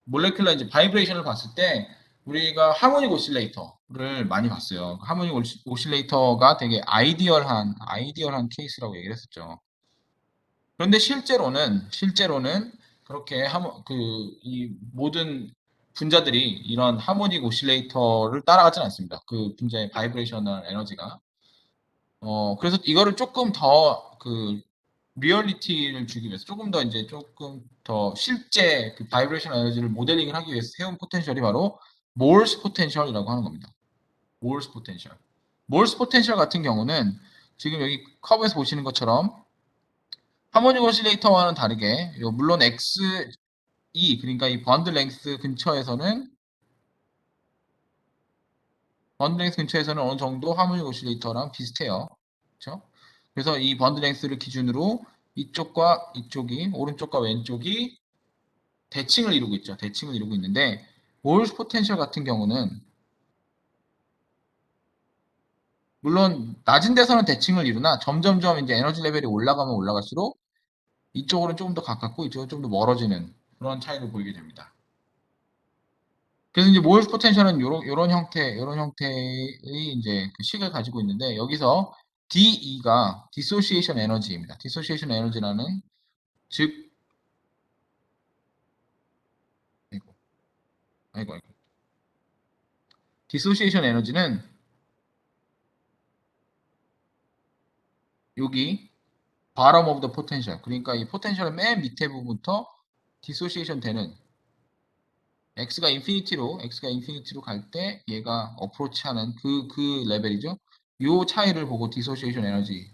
몰레큘러 이제 바이브레이션을 봤을 때 우리가 하모닉 오실레이터를 많이 봤어요. 하모닉 오실레이터가 되게 아이디얼한 케이스라고 얘기를 했었죠. 그런데 실제로는 그렇게 이 모든 분자들이 이런 하모닉 오실레이터를 따라가진 않습니다. 그 분자의 바이브레이셔널 에너지가. 그래서 이거를 조금 더 리얼리티를 주기 위해서 조금 더 실제 그 바이브레이션 에너지를 모델링을 하기 위해서 세운 포텐셜이 바로 몰스 포텐셜이라고 하는 겁니다. 몰스 포텐셜. 몰스 포텐셜 같은 경우는 지금 여기 커브에서 보시는 것처럼 하모닉 오실레이터와는 다르게 물론 그러니까 이 번드 랭스 근처에서는 어느 정도 하모닉 오실레이터랑 비슷해요. 그렇죠? 그래서 이 번드 랭스를 기준으로 이쪽과 이쪽이 오른쪽과 왼쪽이 대칭을 이루고 있죠. 대칭을 이루고 있는데 몰스 포텐셜 같은 경우는 물론 낮은 데서는 대칭을 이루나 점점점 이제 에너지 레벨이 올라가면 올라갈수록 이쪽으로는 조금 더 가깝고 이쪽은 좀 더 멀어지는 그런 차이를 보이게 됩니다. 그래서 이제 몰스 포텐셜은 요런 형태의 이제 그 식을 가지고 있는데 여기서 DE가 디소시에이션 에너지입니다. 디소시에이션 에너지라는 즉 아이고 아이고 디소시에이션 에너지는 여기 bottom of the potential 그러니까 이 포텐셜의 맨 밑에 부분부터 디소시에이션 되는 x가 인피니티로 갈 때 얘가 어프로치하는 그 레벨이죠. 요 차이를 보고 디소시에이션 에너지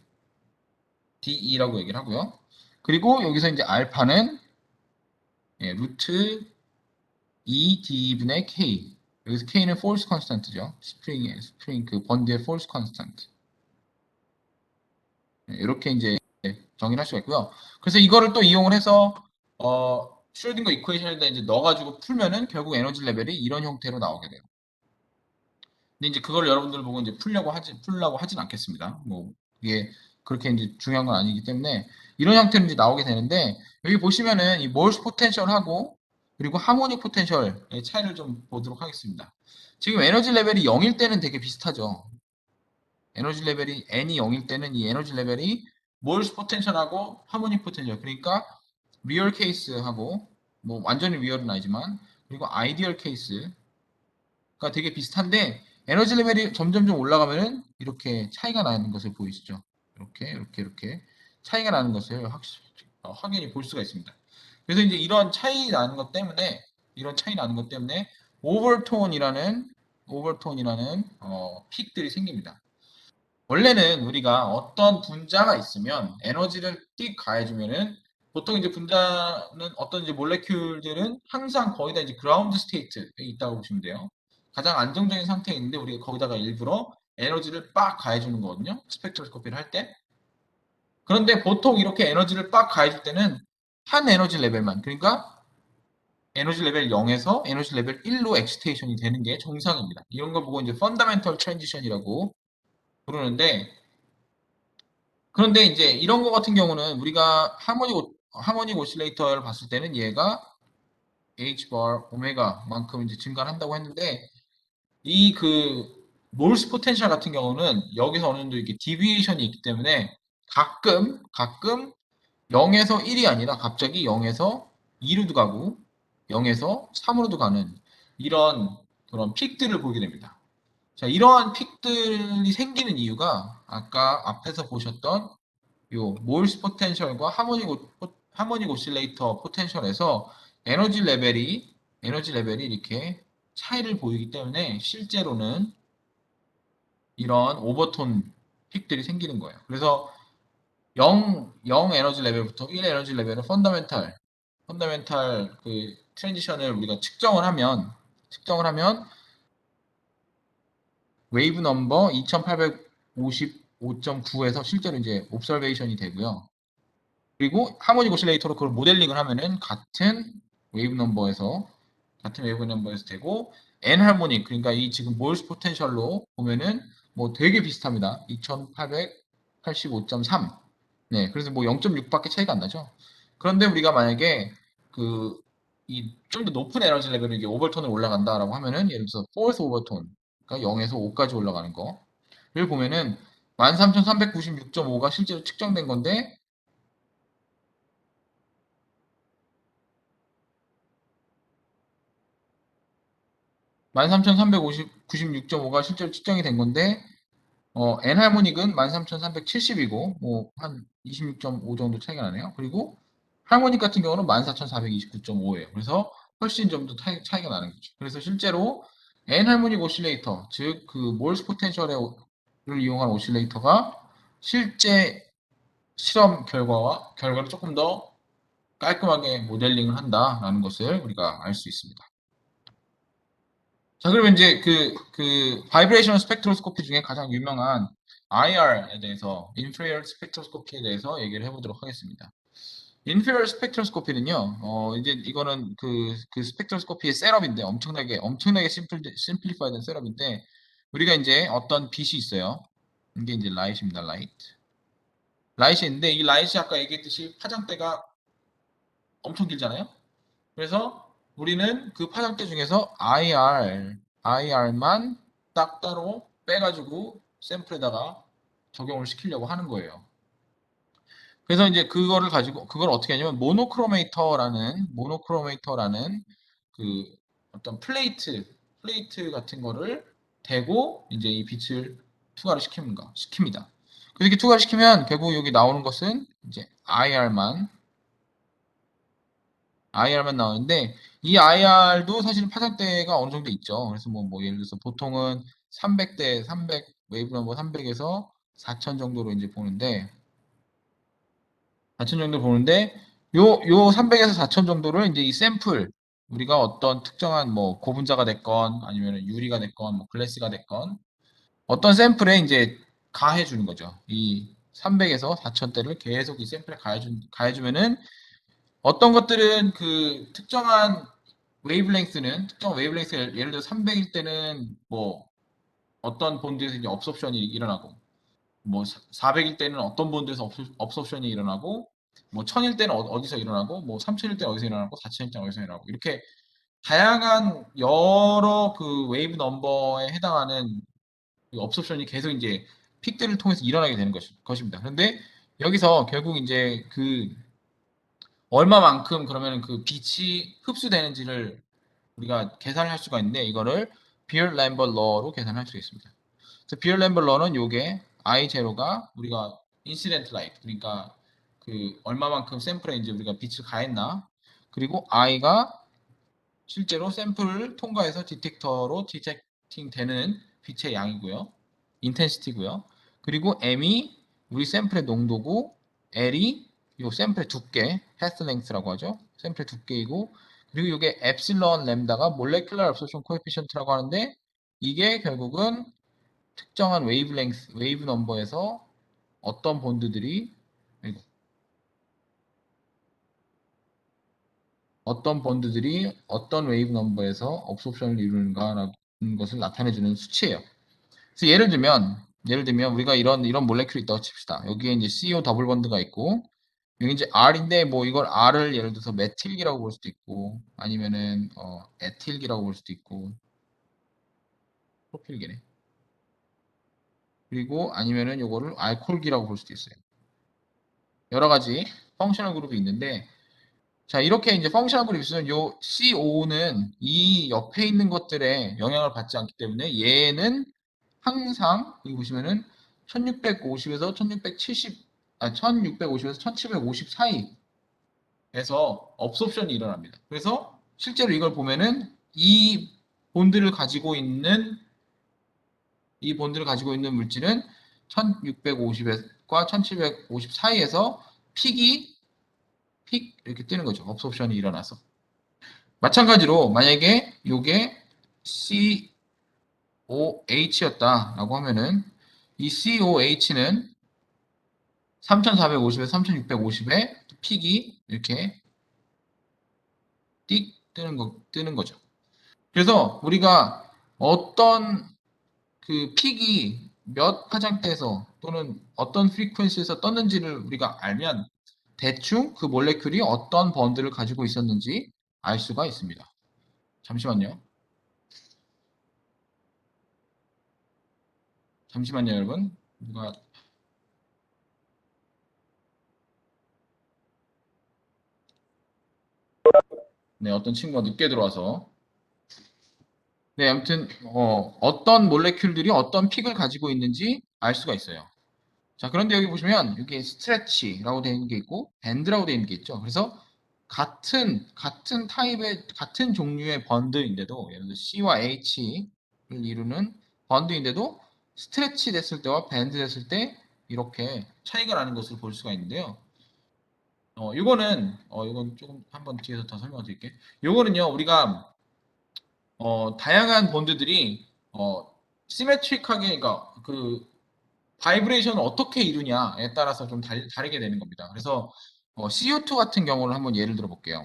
DE라고 얘기를 하고요. 그리고 여기서 이제 알파는 루트 2D분의 K. 여기서 K는 force constant죠. 스프링 그 번드의 force constant. 이렇게 이제 정의를 할 수가 있고요. 그래서 이거를 또 이용을 해서 슈로딩거 이퀘이션에다 이제 넣어가지고 풀면은 결국 에너지 레벨이 이런 형태로 나오게 돼요. 근데 이제 그걸 여러분들 보고 이제 풀려고 하진 않겠습니다. 뭐 이게 그렇게 이제 중요한 건 아니기 때문에 이런 형태로 이제 나오게 되는데 여기 보시면은 이 몰스 포텐셜하고 그리고 하모닉 포텐셜의 차이를 좀 보도록 하겠습니다. 지금 에너지 레벨이 0일 때는 되게 비슷하죠. 에너지 레벨이 n이 0일 때는 이 에너지 레벨이 몰스 포텐셜하고 하모닉 포텐셜, 그러니까 리얼 케이스하고 뭐 완전히 리얼은 아니지만, 그리고 아이디얼 케이스가 되게 비슷한데 에너지 레벨이 점점 올라가면은 이렇게 차이가 나는 것을 보이시죠? 이렇게 차이가 나는 것을 확연히 볼 수가 있습니다. 그래서 이제 이런 차이 나는 것 때문에 오버톤이라는 픽들이 생깁니다. 원래는 우리가 어떤 분자가 있으면 에너지를 띡 가해주면은, 보통 이제 분자는 어떤 이제 몰레큘들은 항상 거의 다 이제 그라운드 스테이트에 있다고 보시면 돼요. 가장 안정적인 상태에 있는데 우리가 거기다가 일부러 에너지를 빡 가해주는 거거든요. 스펙트로스코피를 할 때. 그런데 보통 이렇게 에너지를 빡 가해줄 때는 한 에너지 레벨만, 그러니까 에너지 레벨 0에서 에너지 레벨 1로 엑시테이션이 되는 게 정상입니다. 이런 걸 보고 이제 펀더멘털 트랜지션이라고 부르는데, 그런데 이제 이런 거 같은 경우는 우리가 하모닉 오실레이터를 봤을 때는 얘가 h bar 오메가만큼 이제 증가를 한다고 했는데, 이 몰스 포텐셜 같은 경우는 여기서 어느 정도 이렇게 디비에이션이 있기 때문에 가끔 0에서 1이 아니라 갑자기 0에서 2로도 가고 0에서 3으로도 가는 이런 그런 픽들을 보게 됩니다. 자, 이러한 픽들이 생기는 이유가 아까 앞에서 보셨던 요 몰스 포텐셜과 하모닉 오실레이터 포텐셜에서 에너지 레벨이 이렇게 차이를 보이기 때문에 실제로는 이런 오버톤 픽들이 생기는 거예요. 그래서 0 에너지 레벨부터 1 에너지 레벨은 펀더멘탈 트랜지션을 우리가 측정을 하면 웨이브 넘버 2855.9에서 실제로 이제 옵서베이션이 되고요. 그리고 하모닉 오실레이터로 그걸 모델링을 하면은 같은 웨이브 넘버에서 되고, N 하모닉, 그러니까 이 지금 몰스 포텐셜로 보면은 뭐 되게 비슷합니다. 2885.3. 네, 그래서 뭐 0.6밖에 차이가 안 나죠. 그런데 우리가 만약에 그 이 좀 더 높은 에너지 레벨로 이게 오버톤을 올라간다라고 하면은, 예를 들어서 포스 오버톤, 그러니까 0에서 5까지 올라가는 거를 보면은 13,396.5가 실제로 측정된 건데, 13,396.5가 실제로 측정이 된 건데, N할모닉은 13,370이고, 뭐, 한 26.5 정도 차이가 나네요. 그리고 할모닉 같은 경우는 14,429.5예요. 그래서 훨씬 좀 더 차이가 나는 거죠. 그래서 실제로 N할모닉 오실레이터, 즉, 몰스 포텐셜을 이용한 오실레이터가 실제 실험 결과를 조금 더 깔끔하게 모델링을 한다라는 것을 우리가 알 수 있습니다. 자, 그러면 이제 바이브레이션 스펙트로스코피 중에 가장 유명한 IR에 대해서, 인프레럴 스펙트로스코피에 대해서 얘기를 해보도록 하겠습니다. 인프레럴 스펙트로스코피는요, 이제 이거는 스펙트로스코피의 셋업인데, 엄청나게 심플리파이된 셋업인데, 우리가 이제 어떤 빛이 있어요. 이게 이제 라이트입니다, 라이트. 라이트이 있는데, 이 라이트이 아까 얘기했듯이 파장대가 엄청 길잖아요? 그래서 우리는 그 파장대 중에서 IR만 딱 따로 빼가지고 샘플에다가 적용을 시키려고 하는 거예요. 그래서 이제 그걸 어떻게 하냐면, 모노크로메이터라는 그 어떤 플레이트 같은 거를 대고 이제 이 빛을 투과를 시킵니다. 그래서 이렇게 투과를 시키면 결국 여기 나오는 것은 이제 IR만 나오는데, 이 IR도 사실은 파장대가 어느 정도 있죠. 그래서 뭐 예를 들어서 보통은 300 웨이브 넘버 300에서 4000 정도로 이제 보는데, 4000 정도 보는데, 요 300에서 4000 정도를 이제 이 샘플, 우리가 어떤 특정한 뭐 고분자가 됐건 아니면 유리가 됐건 뭐 글래스가 됐건 어떤 샘플에 이제 가해 주는 거죠. 이 300에서 4000대를 계속 이 샘플에 가해주면은, 어떤 것들은 특정 웨이블랭스가 예를 들어 300일 때는 뭐 어떤 본드에서 이제 업소션이 일어나고, 뭐 400일 때는 어떤 본드에서 업소션이 일어나고, 뭐 1000일 때는 어디서 일어나고, 뭐 3000일 때는 어디서 일어나고, 4000일 때는 어디서 일어나고, 이렇게 다양한 여러 웨이브 넘버에 해당하는 업소션이 계속 이제 픽들을 통해서 일어나게 되는 것입니다. 그런데 여기서 결국 이제 그 얼마만큼 그러면 그 빛이 흡수되는지를 우리가 계산할 수가 있는데 이거를 비얼 램벌 러로 계산할 수 있습니다. 그래서 비얼 램벌 러는 요게 I0가 우리가 인시덴트 라이트 그러니까 그 얼마만큼 샘플에 이제 우리가 빛을 가했나 그리고 I가 실제로 샘플을 통과해서 디텍터로 디텍팅 되는 빛의 양이고요. 인텐시티고요. 그리고 M이 우리 샘플의 농도고 L이 요 샘플의 두께, path length라고 하죠. 샘플의 두께이고 그리고 이게 엡실론 램다가 molecular absorption coefficient라고 하는데 이게 결국은 특정한 웨이브랭스, 웨이브 넘버에서 어떤 본드들이 어떤 본드들이 어떤 웨이브 넘버에서 업소션을 이루는가라는 것을 나타내주는 수치예요. 그래서 예를 들면 우리가 이런 몰레큘이 있다고 칩시다. 여기에 이제 CO 더블 본드가 있고 여기 이제 R인데 뭐 이걸 R을 예를 들어서 메틸기라고 볼 수도 있고 아니면은 에틸기라고 볼 수도 있고 프로필기네. 그리고 아니면은 요거를 알코올기라고 볼 수도 있어요. 여러 가지 펑셔널 그룹이 있는데 자, 이렇게 이제 펑셔널 그룹이 있으면 요 CO는 이 옆에 있는 것들에 영향을 받지 않기 때문에 얘는 항상 여기 보시면은 1650에서 1670, 1650에서 1750 사이에서 업소션이 일어납니다. 그래서 실제로 이걸 보면은 본드를 가지고 있는 이 본드를 가지고 있는 물질은 1650과 1750 사이에서 픽 이렇게 뜨는 거죠. 업소션이 일어나서. 마찬가지로 만약에 요게 COH였다라고 하면은 이 COH는 3450에서 3650에 픽이 이렇게 띡 뜨는 거죠. 그래서 우리가 어떤 그 픽이 몇 화장대에서 또는 어떤 프리퀀시에서 떴는지를 우리가 알면 대충 그 몰레큘이 어떤 번드를 가지고 있었는지 알 수가 있습니다. 잠시만요. 잠시만요, 여러분. 누가 네, 어떤 친구가 늦게 들어와서 네, 아무튼 어떤 몰레큘들이 어떤 픽을 가지고 있는지 알 수가 있어요. 자, 그런데 여기 보시면 여기 스트레치라고 되어 있는 게 있고 밴드라고 되어 있는 게 있죠. 그래서 같은 타입의 같은 종류의 번드인데도 예를 들어 C와 H를 이루는 번드인데도 스트레치 됐을 때와 밴드 됐을 때 이렇게 차이가 나는 것을 볼 수가 있는데요. 이건 조금 한번 뒤에서 더 설명을 드릴게요. 요거는요, 우리가 다양한 본드들이 시메트릭하게 그러니까 그 바이브레이션을 어떻게 이루냐에 따라서 좀 다르게 되는 겁니다. 그래서 CO2 같은 경우를 한번 예를 들어 볼게요.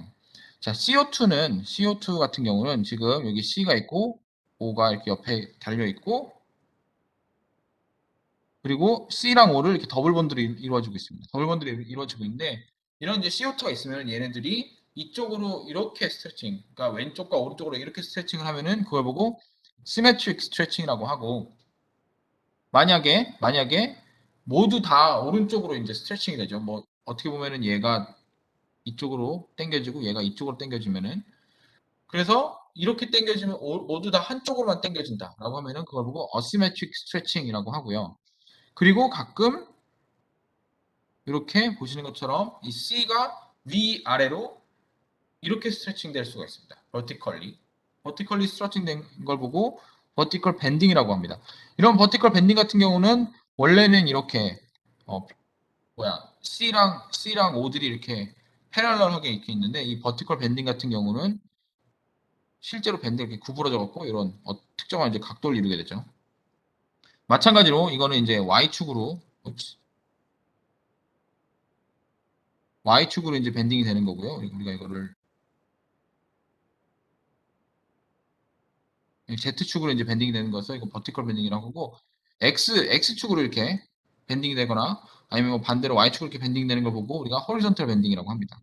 자, CO2 같은 경우는 지금 여기 C가 있고 O가 이렇게 옆에 달려 있고 그리고 C랑 O를 이렇게 더블 본드로 이루어지고 있습니다. 더블 본드로 이루어지고 있는데 이런 이제 CO2가 있으면 얘네들이 이쪽으로 이렇게 스트레칭, 그러니까 왼쪽과 오른쪽으로 이렇게 스트레칭을 하면은 그걸 보고 시메트릭 스트레칭이라고 하고 만약에 모두 다 오른쪽으로 이제 스트레칭이 되죠. 뭐 어떻게 보면은 얘가 이쪽으로 당겨지고 얘가 이쪽으로 당겨지면은 그래서 이렇게 당겨지면 모두 다 한쪽으로만 당겨진다라고 하면은 그걸 보고 어시메트릭 스트레칭이라고 하고요. 그리고 가끔 이렇게 보시는 것처럼 이 C가 위아래로 이렇게 스트레칭 될 수가 있습니다. 버티컬리 스트레칭 된 걸 보고 버티컬 밴딩이라고 합니다. 이런 버티컬 밴딩 같은 경우는 원래는 이렇게 어, C랑 O들이 이렇게 패럴럴하게 이렇게 있는데 이 버티컬 밴딩 같은 경우는 실제로 밴드가 이렇게 구부러져 갖고 이런 특정한 이제 각도를 이루게 되죠. 마찬가지로 이거는 이제 Y축으로 이제 밴딩이 되는 거고요. 우리가 이거를 Z축으로 이제 밴딩이 되는 것을 이거 버티컬 밴딩이라고 하고 X축으로 이렇게 밴딩이 되거나 아니면 뭐 반대로 Y축으로 이렇게 밴딩 되는 걸 보고 우리가 호리존털 밴딩이라고 합니다.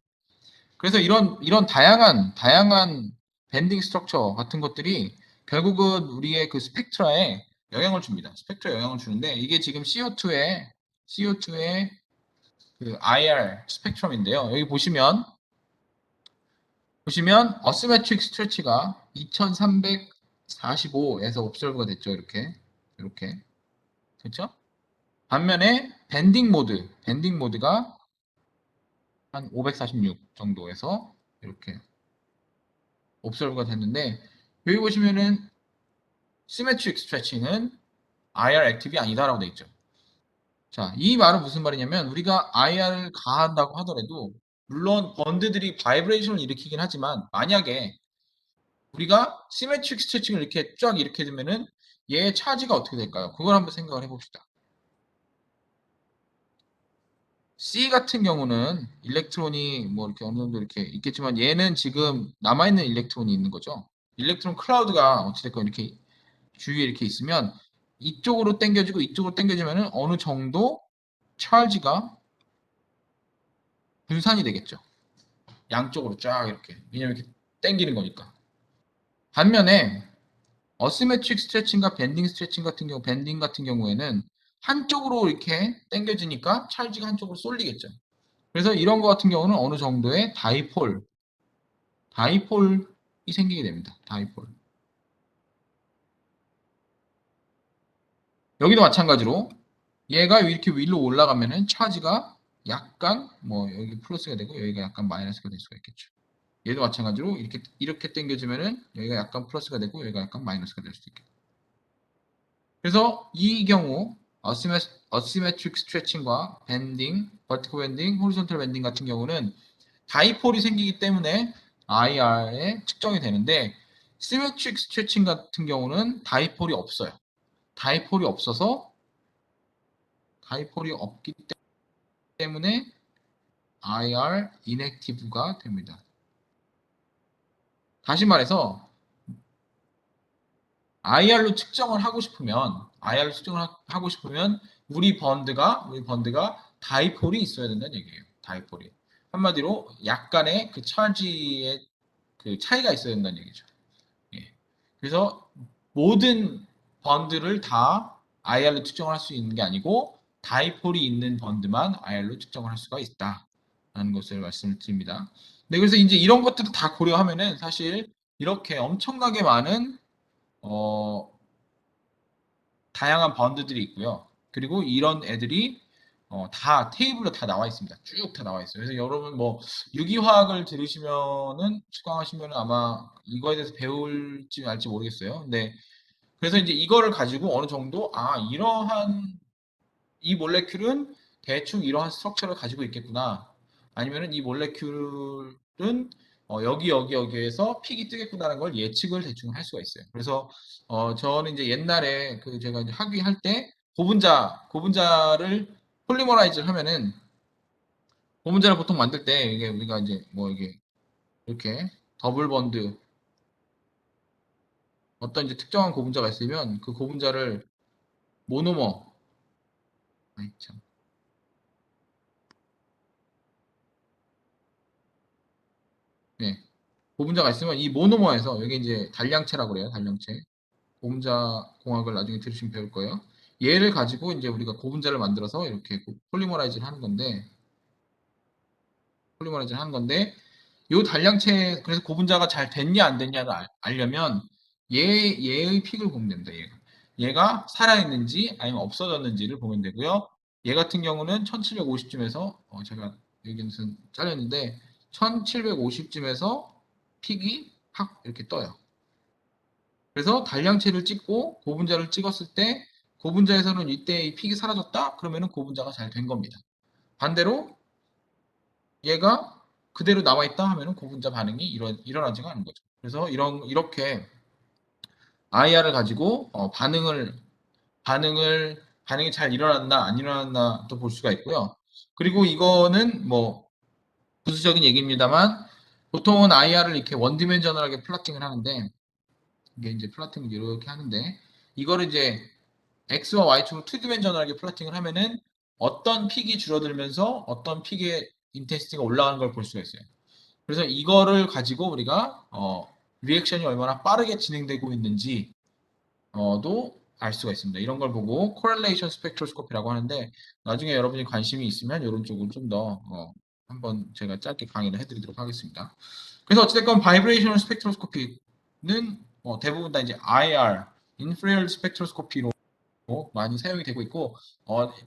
그래서 이런 다양한 밴딩 스트럭처 같은 것들이 결국은 우리의 그 스펙트라에 영향을 줍니다. 스펙트럼에 영향을 주는데 이게 지금 CO2의 그 IR 스펙트럼인데요. 여기 보시면 어시메트릭 스트레치가 2345에서 옵설브가 됐죠. 이렇게 그렇죠? 반면에 밴딩 모드가 한 546 정도에서 이렇게 옵설브가 됐는데 여기 보시면은 시메트릭 스트레치는 IR 액티브이 아니다라고 돼 있죠. 자, 이 말은 무슨 말이냐면 우리가 IR을 가한다고 하더라도 물론 번드들이 바이브레이션을 일으키긴 하지만 만약에 우리가 시메트릭 스트레칭을 이렇게 쫙 이렇게 되면은 얘의 차지가 어떻게 될까요? 그걸 한번 생각을 해봅시다. C 같은 경우는 일렉트론이 뭐 이렇게 어느 정도 이렇게 있겠지만 얘는 지금 남아있는 일렉트론이 있는 거죠. 일렉트론 클라우드가 어찌됐건 이렇게 주위에 이렇게 있으면 이쪽으로 당겨지고 이쪽으로 당겨지면은 어느 정도 찰지가 분산이 되겠죠. 양쪽으로 쫙 이렇게. 왜냐면 이렇게 당기는 거니까. 반면에 어시메트릭 스트레칭과 밴딩 같은 경우에는 한쪽으로 이렇게 당겨지니까 찰지가 한쪽으로 쏠리겠죠. 그래서 이런 거 같은 경우는 어느 정도의 다이폴이 생기게 됩니다. 다이폴. 여기도 마찬가지로 얘가 이렇게 위로 올라가면은 차지가 약간 뭐 여기 플러스가 되고 여기가 약간 마이너스가 될 수가 있겠죠. 얘도 마찬가지로 이렇게 당겨지면은 여기가 약간 플러스가 되고 여기가 약간 마이너스가 될 수도 있겠죠. 그래서 이 경우 어시메트릭 스트레칭과 버티컬 밴딩, 호리존털 밴딩 같은 경우는 다이폴이 생기기 때문에 IR에 측정이 되는데 시메트릭 스트레칭 같은 경우는 다이폴이 없어요. 다이폴이 없어서 다이폴이 없기 때문에 IR 인액티브가 됩니다. 다시 말해서 IR로 측정을 하고 싶으면 우리 번드가 다이폴이 있어야 된다는 얘기예요. 다이폴이. 한마디로 약간의 그 찰지의 그 차이가 있어야 된다는 얘기죠. 예. 그래서 모든 번드를 다 IR로 측정을 할 수 있는 게 아니고 다이폴이 있는 번드만 IR로 측정을 할 수가 있다라는 것을 말씀을 드립니다. 네, 그래서 이제 이런 것들을 다 고려하면은 사실 이렇게 엄청나게 많은 어, 다양한 번드들이 있고요. 그리고 이런 애들이 다 테이블로 다 나와 있습니다. 쭉 다 나와 있어요. 그래서 여러분 뭐 유기화학을 들으시면은 수강하시면은 아마 이거에 대해서 배울지 알지 모르겠어요. 근데 그래서 이제 이거를 가지고 어느 정도 이러한 이 몰레큘은 대충 이러한 스트럭처를 가지고 있겠구나. 아니면은 이 몰레큘은 여기에서 픽이 뜨겠구나라는 걸 예측을 대충 할 수가 있어요. 그래서 저는 이제 옛날에 그 제가 이제 학위할 때 고분자를 폴리머라이즈를 하면은 고분자를 보통 만들 때 이게 우리가 이제 뭐 이게 이렇게 더블 번드 어떤 이제 특정한 고분자가 있으면 그 고분자를 모노머 아이 참 네. 고분자가 있으면 이 모노머에서 여기 이제 단량체라고 그래요. 단량체. 고분자 공학을 나중에 들으시면 배울 거예요. 얘를 가지고 이제 우리가 고분자를 만들어서 이렇게 폴리머라이즈를 하는 건데 요 단량체 그래서 고분자가 잘 됐냐 안 됐냐를 알려면 얘의 픽을 보면 됩니다. 얘가 살아있는지 아니면 없어졌는지를 보면 되고요. 얘 같은 경우는 1750쯤에서 제가 여기는 잘렸는데 1750쯤에서 픽이 확 이렇게 떠요. 그래서 단량체를 찍고 고분자를 찍었을 때 고분자에서는 이때 이 픽이 사라졌다? 그러면은 고분자가 잘 된 겁니다. 반대로 얘가 그대로 남아있다 하면은 고분자 반응이 일어나지가 않은 거죠. 그래서 이렇게 IR을 가지고 반응이 잘 일어났나 안 일어났나 또 볼 수가 있고요. 그리고 이거는 뭐 부수적인 얘기입니다만 보통은 IR을 이렇게 원디멘저널하게 플러팅을 하는데 이게 이제 플러팅을 이렇게 하는데 이거를 이제 X와 Y축으로 투디멘저널하게 플러팅을 하면은 어떤 픽이 줄어들면서 어떤 픽의 인텐시티가 올라가는 걸 볼 수가 있어요. 그래서 이거를 가지고 우리가 리액션이 얼마나 빠르게 진행되고 있는지도 알 수가 있습니다. 이런 걸 보고 correlation spectroscopy라고 하는데 나중에 여러분이 관심이 있으면 이런 쪽을 좀 더 한번 제가 짧게 강의를 해드리도록 하겠습니다. 그래서 어찌됐건 바이브레이셔널 스펙트로스코피는 대부분 다 이제 IR, 인프라레드 스펙트로스코피로 많이 사용이 되고 있고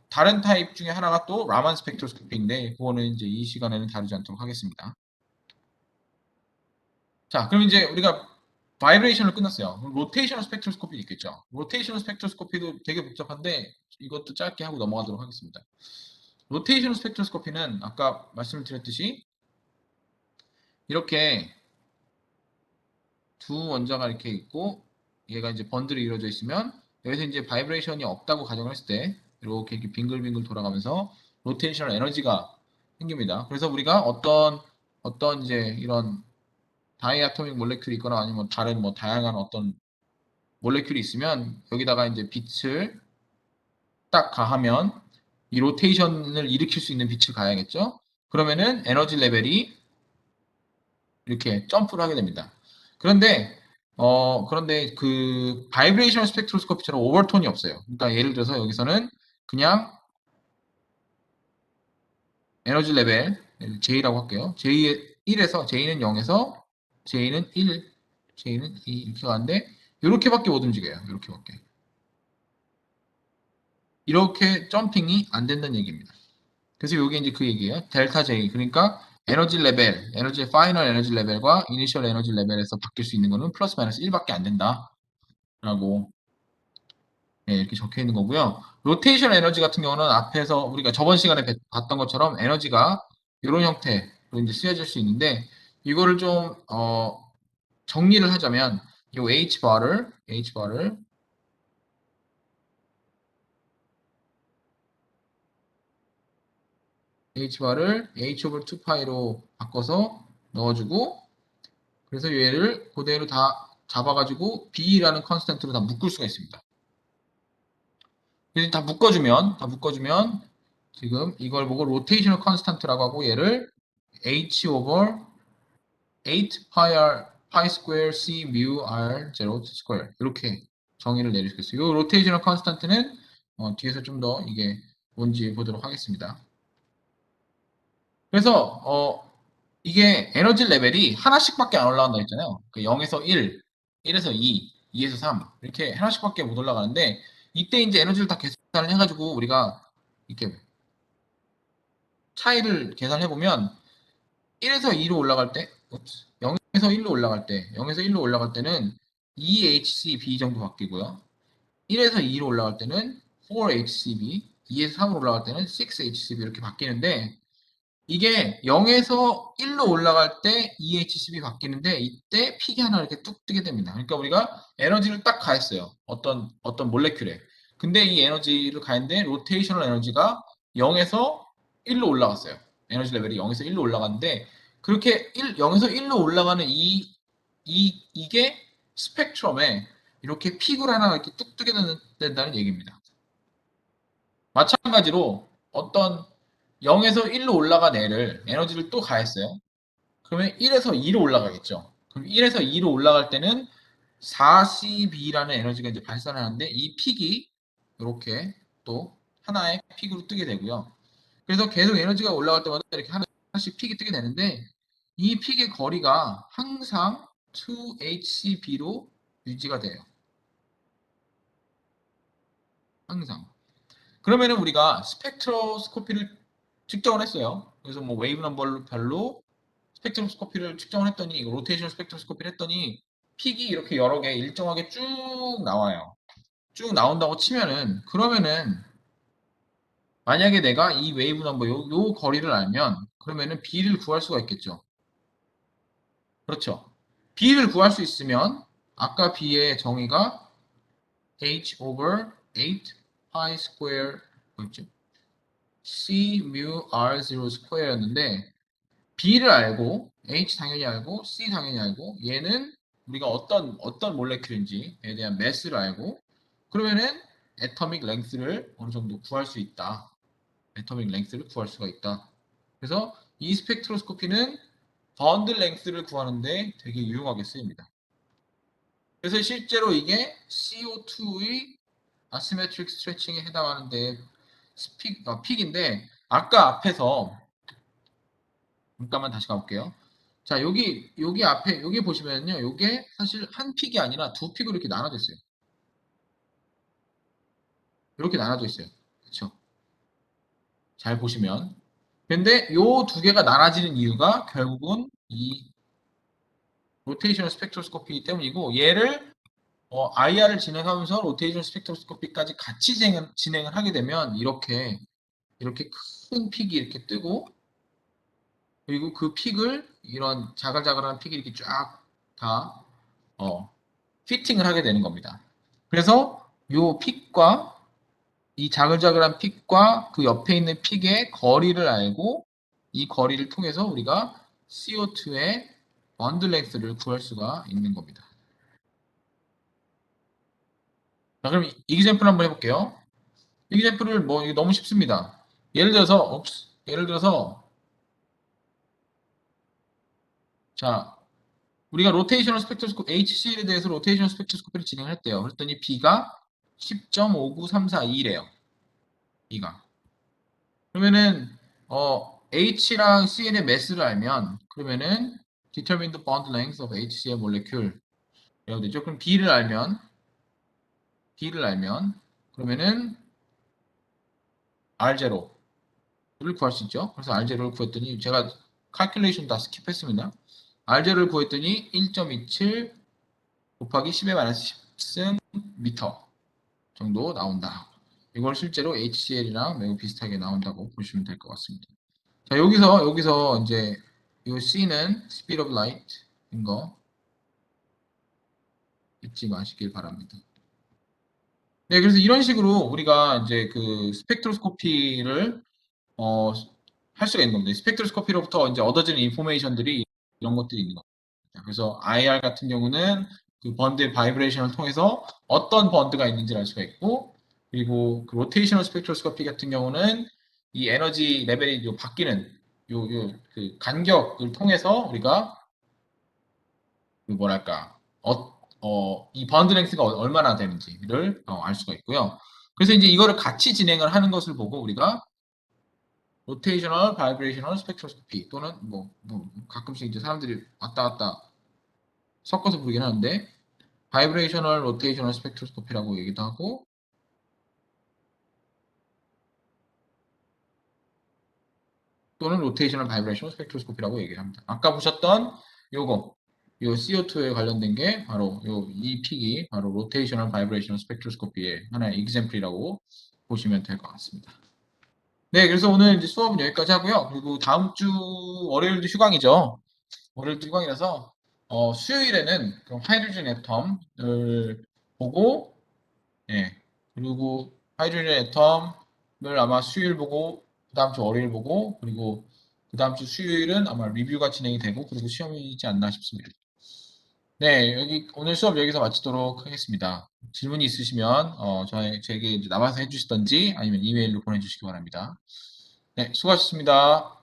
다른 타입 중에 하나가 또 라만 스펙트로스코피인데 그거는 이제 이 시간에는 다루지 않도록 하겠습니다. 자, 그럼 이제 우리가 바이브레이션을 끝났어요. 로테이셔널 스펙트로스코피 있겠죠. 로테이셔널 스펙트로스코피도 되게 복잡한데 이것도 짧게 하고 넘어가도록 하겠습니다. 로테이셔널 스펙트로스코피는 아까 말씀을 드렸듯이 이렇게 두 원자가 이렇게 있고 얘가 이제 번들이 이루어져 있으면 여기서 이제 바이브레이션이 없다고 가정을 했을 때 이렇게 빙글빙글 돌아가면서 로테이셔널 에너지가 생깁니다. 그래서 우리가 어떤 이제 이런 다이아토믹 몰레큘이 있거나 아니면 다른 뭐 다양한 어떤 몰레큘이 있으면 여기다가 이제 빛을 딱 가하면 이 로테이션을 일으킬 수 있는 빛을 가야겠죠. 그러면은 에너지 레벨이 이렇게 점프를 하게 됩니다. 그런데 그 바이브레이션 스펙트로스코피처럼 오버톤이 없어요. 그러니까 예를 들어서 여기서는 그냥 에너지 레벨 J라고 할게요. J 1에서 J는 0에서 J는 1, J는 2 이렇게 가는데 이렇게밖에 못 움직여요. 이렇게밖에. 이렇게 점핑이 안 된다는 얘기입니다. 그래서 이게 이제 그 얘기예요. 델타 J. 그러니까 에너지 레벨, 파이널 에너지 레벨과 이니셜 에너지 레벨에서 바뀔 수 있는 거는 플러스 마이너스 1밖에 안 된다라고 이렇게 적혀 있는 거고요. 로테이션 에너지 같은 경우는 앞에서 우리가 저번 시간에 봤던 것처럼 에너지가 이런 형태로 이제 쓰여질 수 있는데 이거를 좀 정리를 하자면 이 Hbar을 H over 2파이로 바꿔서 넣어주고 그래서 얘를 그대로 다 잡아가지고 B라는 컨스턴트로 다 묶을 수가 있습니다. 그래서 다 묶어주면 지금 이걸 보고 로테이셔널 컨스턴트라고 하고 얘를 H over 8 pi square C mu R 0 square 이렇게 정의를 내릴 수 있어요. 이 로테이셔널 컨스턴트는 뒤에서 좀 더 이게 뭔지 보도록 하겠습니다. 그래서 이게 에너지 레벨이 하나씩밖에 안 올라간다 했잖아요. 0에서 1, 1에서 2, 2에서 3 이렇게 하나씩밖에 못 올라가는데 이때 이제 에너지를 다 계산을 해가지고 우리가 이렇게 차이를 계산해 보면 1에서 2로 올라갈 때 0에서 1로 올라갈 때 0에서 1로 올라갈 때는 2HCB 정도 바뀌고요. 1에서 2로 올라갈 때는 4HCB, 2에서 3으로 올라갈 때는 6HCB 이렇게 바뀌는데 이게 0에서 1로 올라갈 때 EHCB 바뀌는데 이때 픽이 하나 이렇게 뚝 뜨게 됩니다. 그러니까 우리가 에너지를 딱 가했어요. 어떤 몰레큘에. 근데 이 에너지를 가했는데 로테이셔널 에너지가 0에서 1로 올라갔어요. 에너지 레벨이 0에서 1로 올라갔는데 그렇게 0에서 1로 올라가는 이게 스펙트럼에 이렇게 픽을 하나 이렇게 뚝 뜨게 된다는 얘기입니다. 마찬가지로 어떤 0에서 1로 올라간 애를 에너지를 또 가했어요. 그러면 1에서 2로 올라가겠죠. 그럼 1에서 2로 올라갈 때는 4CB라는 에너지가 이제 발산하는데 이 픽이 이렇게 또 하나의 픽으로 뜨게 되고요. 그래서 계속 에너지가 올라갈 때마다 이렇게 하나씩 픽이 뜨게 되는데 이 픽의 거리가 항상 2HCB로 유지가 돼요. 항상. 그러면은 우리가 스펙트로스코피를 측정을 했어요. 그래서 뭐 웨이브 넘버별로 스펙트로스코피를 측정을 했더니 로테이션 스펙트로스코피를 했더니 픽이 이렇게 여러 개 일정하게 쭉 나와요. 쭉 나온다고 치면은 그러면은 만약에 내가 이 웨이브 넘버 요 거리를 알면 그러면은 B를 구할 수가 있겠죠. 그렇죠. B를 구할 수 있으면 아까 B의 정의가 H over 8 pi square 뭐였죠? C mu R0 square였는데 B를 알고 H 당연히 알고 C 당연히 알고 얘는 우리가 어떤 몰레큘인지에 대한 매스를 알고 그러면은 애터믹 랭스를 어느 정도 구할 수 있다. 애터믹 랭스를 구할 수가 있다. 그래서 이 스펙트로스코피는 번들 랭스를 구하는데 되게 유용하게 쓰입니다. 그래서 실제로 이게 CO2의 아시메트릭 스트레칭에 해당하는데 픽인데 아까 앞에서 잠깐만 다시 가볼게요. 자, 여기 앞에 여기 보시면요. 요게 사실 한 픽이 아니라 두 픽으로 이렇게 나눠져 있어요. 이렇게 나눠져 있어요. 그렇죠? 잘 보시면. 근데 요 두 개가 나눠지는 이유가 결국은 이 로테이셔널 스펙트로스코피 때문이고 얘를 IR을 진행하면서 로테이션 스펙트로스코피까지 같이 진행을 하게 되면 이렇게 큰 픽이 이렇게 뜨고 그리고 그 픽을 이런 자글자글한 픽이 이렇게 쫙 다 피팅을 하게 되는 겁니다. 그래서 이 픽과 이 자글자글한 픽과 그 옆에 있는 픽의 거리를 알고 이 거리를 통해서 우리가 CO2의 번들 렉스를 구할 수가 있는 겁니다. 자, 그럼 이그젬플 한번 해볼게요. 이그젬플을 뭐 이게 너무 쉽습니다. 예를 들어서 자 우리가 로테이셔널 스펙트로스코피 HCl에 대해서 로테이셔널 스펙트로스코피를 진행했대요. 그랬더니 B가 10.59342래요. B가. 그러면은 H랑 Cl의 매스를 알면 그러면은 determine the bond length of HCl molecule 이라고 되죠. 그럼 B를 알면 그러면은 R0를 구할 수 있죠. 그래서 R0를 구했더니 제가 calculation 다 스킵했습니다. R0를 구했더니 1.27 곱하기 10의 마이너스 10승 미터 정도 나온다. 이걸 실제로 HCl이랑 매우 비슷하게 나온다고 보시면 될 것 같습니다. 자, 여기서 이제 이 C는 speed of light인 거 잊지 마시길 바랍니다. 네, 그래서 이런 식으로 우리가 이제 그 스펙트로스코피를 할 수가 있는 겁니다. 스펙트로스코피로부터 이제 얻어지는 인포메이션들이 이런 것들이 있는 겁니다. 그래서 IR 같은 경우는 그 번드의 바이브레이션을 통해서 어떤 번드가 있는지를 알 수가 있고, 그리고 그 로테이셔널 스펙트로스코피 같은 경우는 이 에너지 레벨이 바뀌는 그 간격을 통해서 우리가 그 뭐랄까 이 번드 랭스가 얼마나 되는지를 알 수가 있고요. 그래서 이제 이거를 같이 진행을 하는 것을 보고 우리가 로테이셔널 바이브레이셔널 스펙트로스코피 또는 뭐 가끔씩 이제 사람들이 왔다 갔다 섞어서 부르긴 하는데 바이브레이셔널 로테이셔널 스펙트로스코피라고 얘기도 하고 또는 로테이셔널 바이브레이셔널 스펙트로스코피라고 얘기를 합니다. 아까 보셨던 요거 요 CO2에 관련된 게 바로 이 픽이 바로 로테이셔널 바이브레이셔널 스펙트로스코피의 하나의 example이라고 보시면 될 것 같습니다. 네, 그래서 오늘 이제 수업은 여기까지 하고요. 그리고 다음 주 월요일도 휴강이죠. 월요일도 휴강이라서 수요일에는 그럼 하이드로젠 애텀을 보고 예. 그리고 하이드로젠 애텀을 아마 수요일 보고 그 다음 주 월요일 보고 그리고 그 다음 주 수요일은 아마 리뷰가 진행이 되고 그리고 시험이지 않나 싶습니다. 네, 여기 오늘 수업 여기서 마치도록 하겠습니다. 질문이 있으시면 제게 이제 남아서 해주시던지 아니면 이메일로 보내주시기 바랍니다. 네, 수고하셨습니다.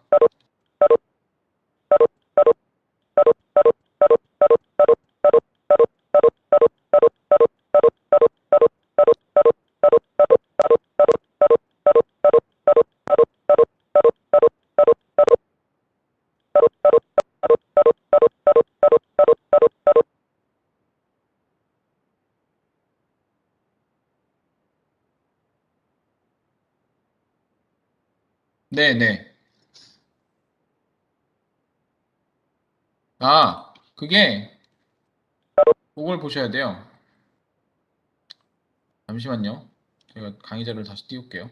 네, 네. 그게 그걸 보셔야 돼요. 잠시만요. 제가 강의자를 다시 띄울게요.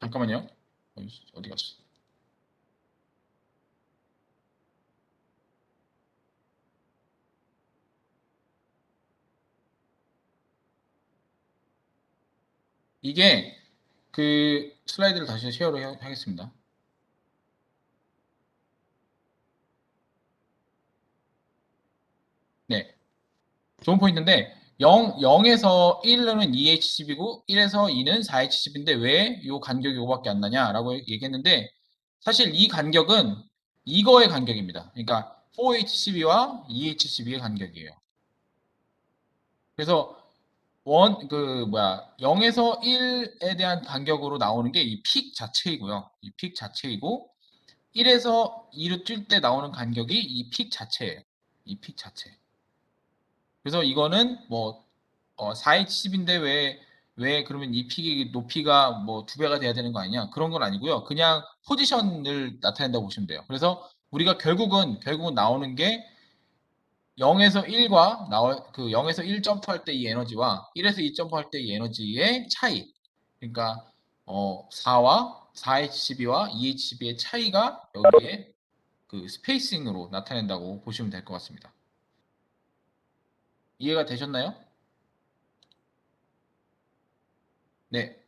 잠깐만요. 어디 갔어? 이게 그 슬라이드를 다시 쉐어를 하겠습니다. 네. 좋은 포인트인데 0에서 1은 2HCB고 1에서 2는 4HCB인데 왜 이 간격이 이거밖에 안 나냐라고 얘기했는데 사실 이 간격은 이거의 간격입니다. 그러니까 4HCB와 2HCB의 간격이에요. 그래서 0에서 1에 대한 간격으로 나오는 게 이 픽 자체이고요. 이 픽 자체이고 1에서 2로 뛸 때 나오는 간격이 이 픽 자체예요. 이 픽 자체. 그래서 이거는 뭐 4H10인데 왜 그러면 이 픽이 높이가 뭐 2배가 돼야 되는 거 아니냐? 그런 건 아니고요. 그냥 포지션을 나타낸다고 보시면 돼요. 그래서 우리가 결국은 나오는 게 0에서 1과 그 0에서 1 점프할 때 이 에너지와 1에서 2 점프할 때 이 에너지의 차이. 그러니까 4H12와 2H12의 차이가 여기에 그 스페이싱으로 나타낸다고 보시면 될 것 같습니다. 이해가 되셨나요? 네.